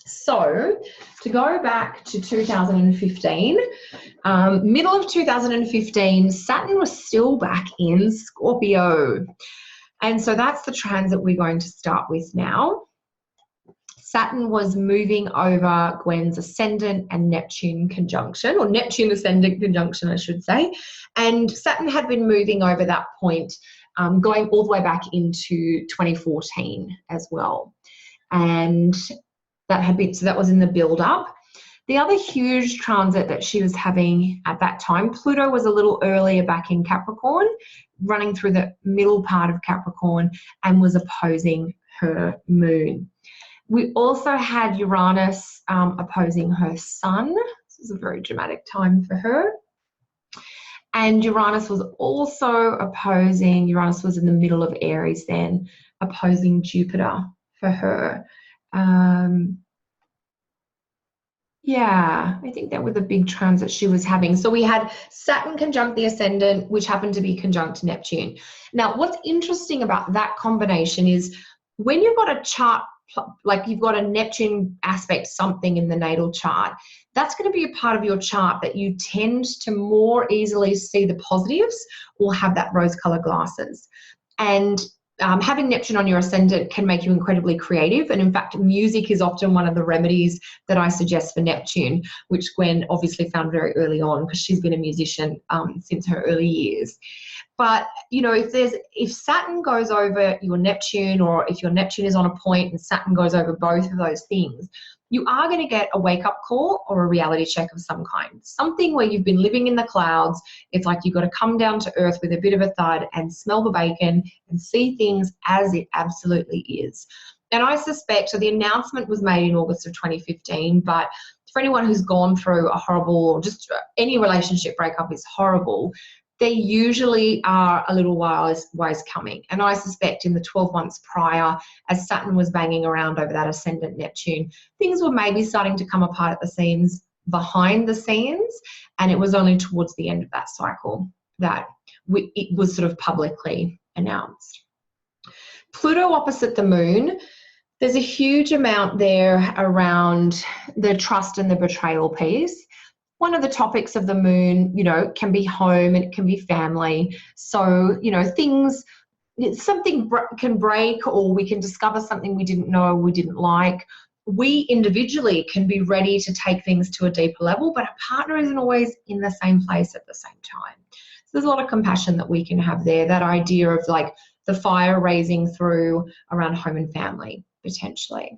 So to go back to 2015, middle of 2015, Saturn was still back in Scorpio. And so that's the transit we're going to start with now. Saturn was moving over Gwen's ascendant and Neptune conjunction, or Neptune ascendant conjunction, I should say. And Saturn had been moving over that point, going all the way back into 2014 as well. And that was in the build up. The other huge transit that she was having at that time, Pluto was a little earlier back in Capricorn, running through the middle part of Capricorn, and was opposing her moon. We also had Uranus opposing her sun. This is a very dramatic time for her. And Uranus was also opposing, Uranus was in the middle of Aries then, opposing Jupiter for her. Yeah, I think that were the big transits she was having. So we had Saturn conjunct the ascendant, which happened to be conjunct Neptune. Now, what's interesting about that combination is when you've got a chart like you've got a Neptune aspect something in the natal chart, that's going to be a part of your chart that you tend to more easily see the positives or have that rose-colored glasses. And having Neptune on your ascendant can make you incredibly creative. And in fact, music is often one of the remedies that I suggest for Neptune, which Gwen obviously found very early on because she's been a musician since her early years. But, you know, if Saturn goes over your Neptune, or if your Neptune is on a point and Saturn goes over both of those things, you are going to get a wake-up call or a reality check of some kind. Something where you've been living in the clouds. It's like you've got to come down to earth with a bit of a thud and smell the bacon and see things as it absolutely is. And I suspect, so the announcement was made in August of 2015, but for anyone who's gone through a horrible, or just any relationship breakup is horrible, they usually are a little ways coming. And I suspect in the 12 months prior, as Saturn was banging around over that ascendant Neptune, things were maybe starting to come apart at the seams, behind the scenes, and it was only towards the end of that cycle that it was sort of publicly announced. Pluto opposite the moon, there's a huge amount there around the trust and the betrayal piece. One of the topics of the moon, you know, can be home and it can be family. So, you know, something can break, or we can discover something we didn't know, we didn't like. We individually can be ready to take things to a deeper level, but a partner isn't always in the same place at the same time. So there's a lot of compassion that we can have there, that idea of like the fire raising through around home and family, potentially.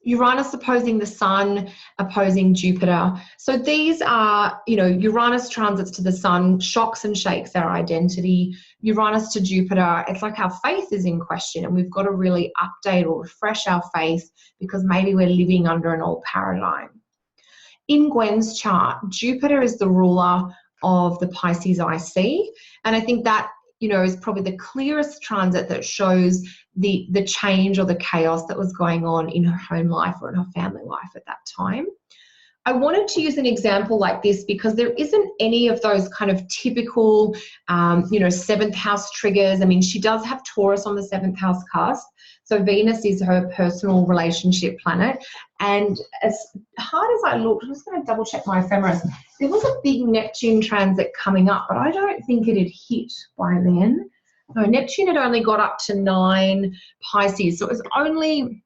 Uranus opposing the Sun, opposing Jupiter. So these are, you know, Uranus transits to the Sun, shocks and shakes our identity. Uranus to Jupiter, it's like our faith is in question, and we've got to really update or refresh our faith because maybe we're living under an old paradigm. In Gwen's chart, Jupiter is the ruler of the Pisces IC, and I think that, you know, is probably the clearest transit that shows the change or the chaos that was going on in her home life or in her family life at that time. I wanted to use an example like this because there isn't any of those kind of typical, you know, 7th house triggers. I mean, she does have Taurus on the 7th house cusp. So Venus is her personal relationship planet. And as hard as I looked, I'm just going to double check my ephemeris. There was a big Neptune transit coming up, but I don't think it had hit by then. No, Neptune had only got up to 9 Pisces. So it was only,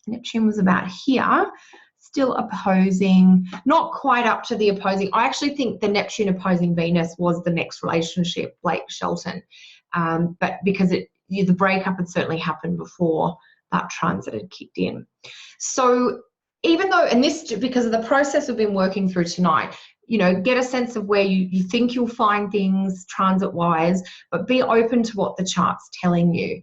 Neptune was about here, still opposing, not quite up to the opposing. I actually think the Neptune opposing Venus was the next relationship, Blake Shelton. But because the breakup had certainly happened before that transit had kicked in. So even though, and this, because of the process we've been working through tonight, you know, get a sense of where you think you'll find things transit-wise, but be open to what the chart's telling you.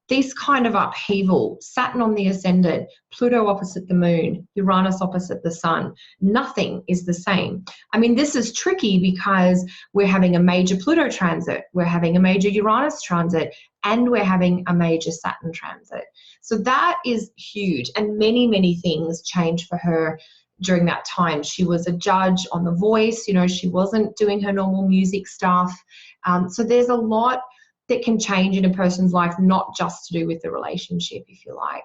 This kind of upheaval, Saturn on the ascendant, Pluto opposite the moon, Uranus opposite the sun, nothing is the same. I mean, this is tricky because we're having a major Pluto transit, we're having a major Uranus transit, and we're having a major Saturn transit. So that is huge, and many, many things changed for her during that time. She was a judge on The Voice, you know, she wasn't doing her normal music stuff. So there's a lot that can change in a person's life, not just to do with the relationship, if you like.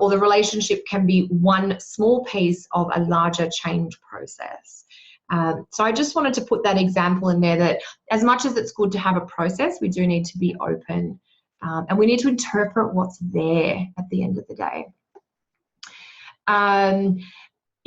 Or the relationship can be one small piece of a larger change process. So I just wanted to put that example in there, that as much as it's good to have a process, we do need to be open, and we need to interpret what's there at the end of the day.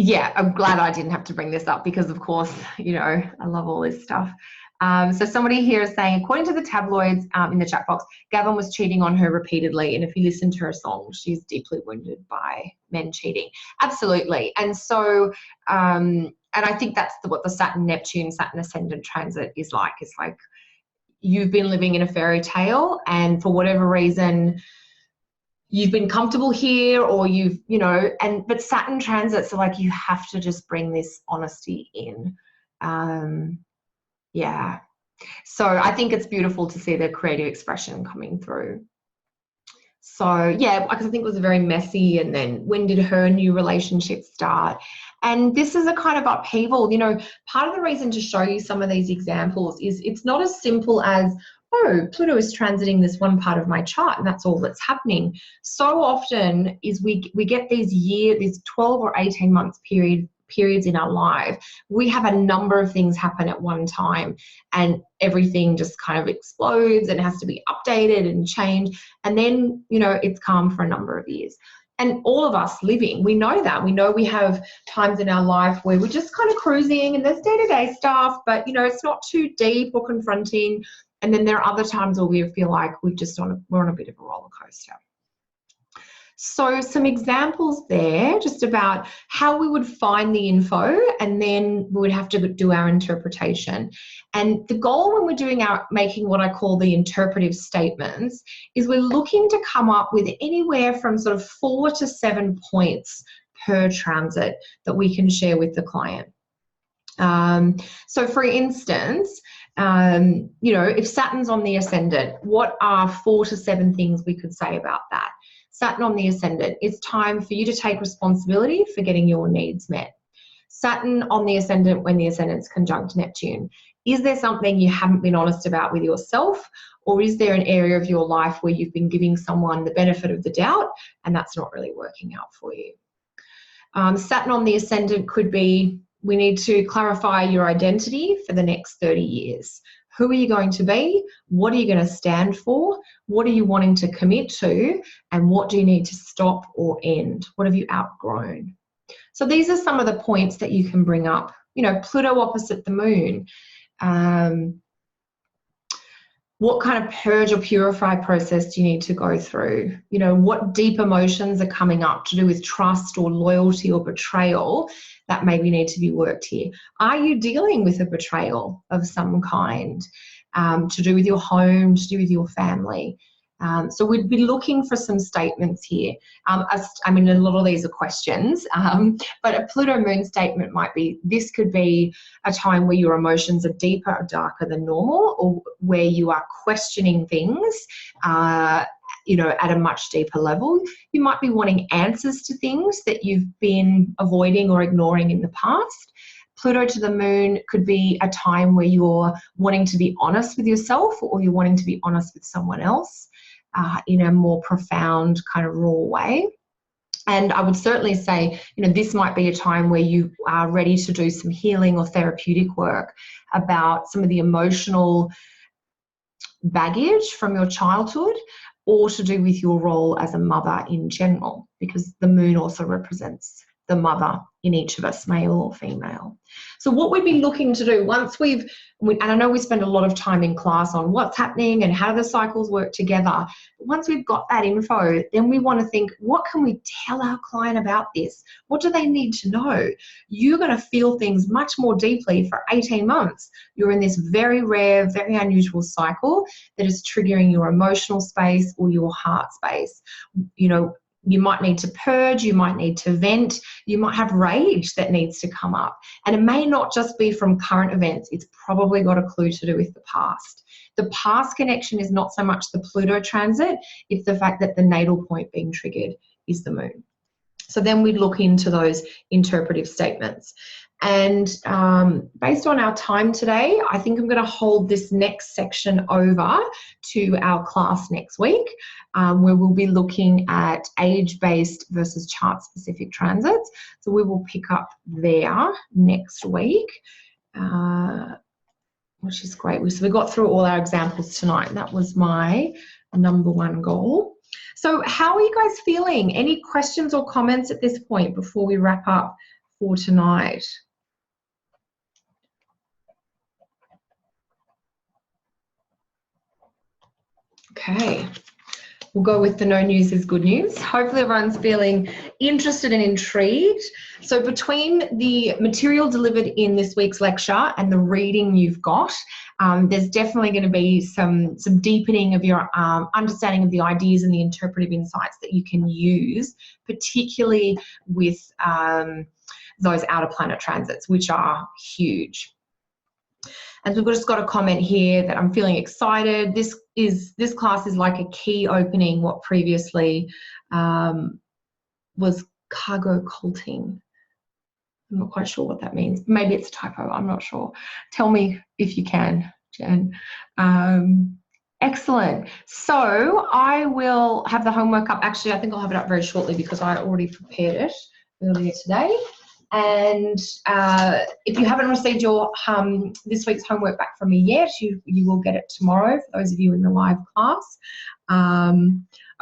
Yeah, I'm glad I didn't have to bring this up because, of course, you know, I love all this stuff. So somebody here is saying, according to the tabloids in the chat box, Gavin was cheating on her repeatedly. And if you listen to her song, she's deeply wounded by men cheating. Absolutely. And so, and I think that's what the Saturn-Neptune, Saturn ascendant transit is like. It's like you've been living in a fairy tale, and for whatever reason, you've been comfortable here, or you've, you know, but Saturn transits are like, you have to just bring this honesty in. Yeah. So I think it's beautiful to see the creative expression coming through. So yeah, because I think it was very messy. And then when did her new relationship start? And this is a kind of upheaval. You know, part of the reason to show you some of these examples is it's not as simple as, oh, Pluto is transiting this one part of my chart and that's all that's happening. So often is we get these 12 or 18 months periods in our life. We have a number of things happen at one time and everything just kind of explodes and has to be updated and changed. And then, you know, it's calm for a number of years. And all of us living, we know that. We know we have times in our life where we're just kind of cruising and there's day-to-day stuff, but, you know, it's not too deep or confronting. And then there are other times where we feel like we're on a bit of a roller coaster. So some examples there just about how we would find the info, and then we would have to do our interpretation. And the goal when we're making what I call the interpretive statements is we're looking to come up with anywhere from sort of 4 to 7 points per transit that we can share with the client. So for instance, you know, if Saturn's on the ascendant, what are 4 to 7 things we could say about that? Saturn on the ascendant, it's time for you to take responsibility for getting your needs met. Saturn on the ascendant when the ascendant's conjunct Neptune. Is there something you haven't been honest about with yourself, or is there an area of your life where you've been giving someone the benefit of the doubt and that's not really working out for you? Saturn on the ascendant could be, we need to clarify your identity for the next 30 years. Who are you going to be? What are you going to stand for? What are you wanting to commit to? And what do you need to stop or end? What have you outgrown? So these are some of the points that you can bring up. You know, Pluto opposite the moon. What kind of purge or purify process do you need to go through? You know, what deep emotions are coming up to do with trust or loyalty or betrayal that maybe need to be worked here? Are you dealing with a betrayal of some kind to do with your home, to do with your family? So we'd be looking for some statements here. I mean, a lot of these are questions, but a Pluto moon statement might be, this could be a time where your emotions are deeper or darker than normal, or where you are questioning things, you know, at a much deeper level. You might be wanting answers to things that you've been avoiding or ignoring in the past. Pluto to the moon could be a time where you're wanting to be honest with yourself, or you're wanting to be honest with someone else in a more profound kind of raw way. And I would certainly say, you know, this might be a time where you are ready to do some healing or therapeutic work about some of the emotional baggage from your childhood, or to do with your role as a mother in general, because the moon also represents the mother in each of us, male or female. So what we'd be looking to do once and I know we spend a lot of time in class on what's happening and how the cycles work together, but once we've got that info, then we want to think, what can we tell our client about this? What do they need to know? You're going to feel things much more deeply for 18 months. You're in this very rare, very unusual cycle that is triggering your emotional space or your heart space. You know, you might need to purge, you might need to vent, you might have rage that needs to come up. And it may not just be from current events, it's probably got a clue to do with the past. The past connection is not so much the Pluto transit, it's the fact that the natal point being triggered is the moon. So then we'd look into those interpretive statements. And based on our time today, I think I'm going to hold this next section over to our class next week, where we'll be looking at age-based versus chart-specific transits. So we will pick up there next week, which is great. So we got through all our examples tonight. That was my number one goal. So how are you guys feeling? Any questions or comments at this point before we wrap up for tonight? Okay, we'll go with the no news is good news. Hopefully everyone's feeling interested and intrigued. So between the material delivered in this week's lecture and the reading you've got, there's definitely going to be some deepening of your understanding of the ideas and the interpretive insights that you can use, particularly with those outer planet transits, which are huge. And we've just got a comment here that I'm feeling excited. This class is like a key opening what previously was cargo culting. I'm not quite sure what that means. Maybe it's a typo. I'm not sure. Tell me if you can, Jen. Excellent. So I will have the homework up. Actually, I think I'll have it up very shortly because I already prepared it earlier today. And if you haven't received your this week's homework back from me yet, you will get it tomorrow for those of you in the live class.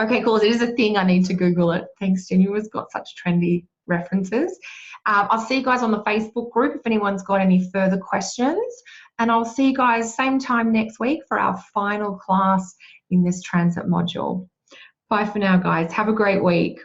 Okay, cool. It is a thing. I need to Google it. Thanks, Jen. You've got such trendy references. I'll see you guys on the Facebook group if anyone's got any further questions. And I'll see you guys same time next week for our final class in this transit module. Bye for now, guys. Have a great week.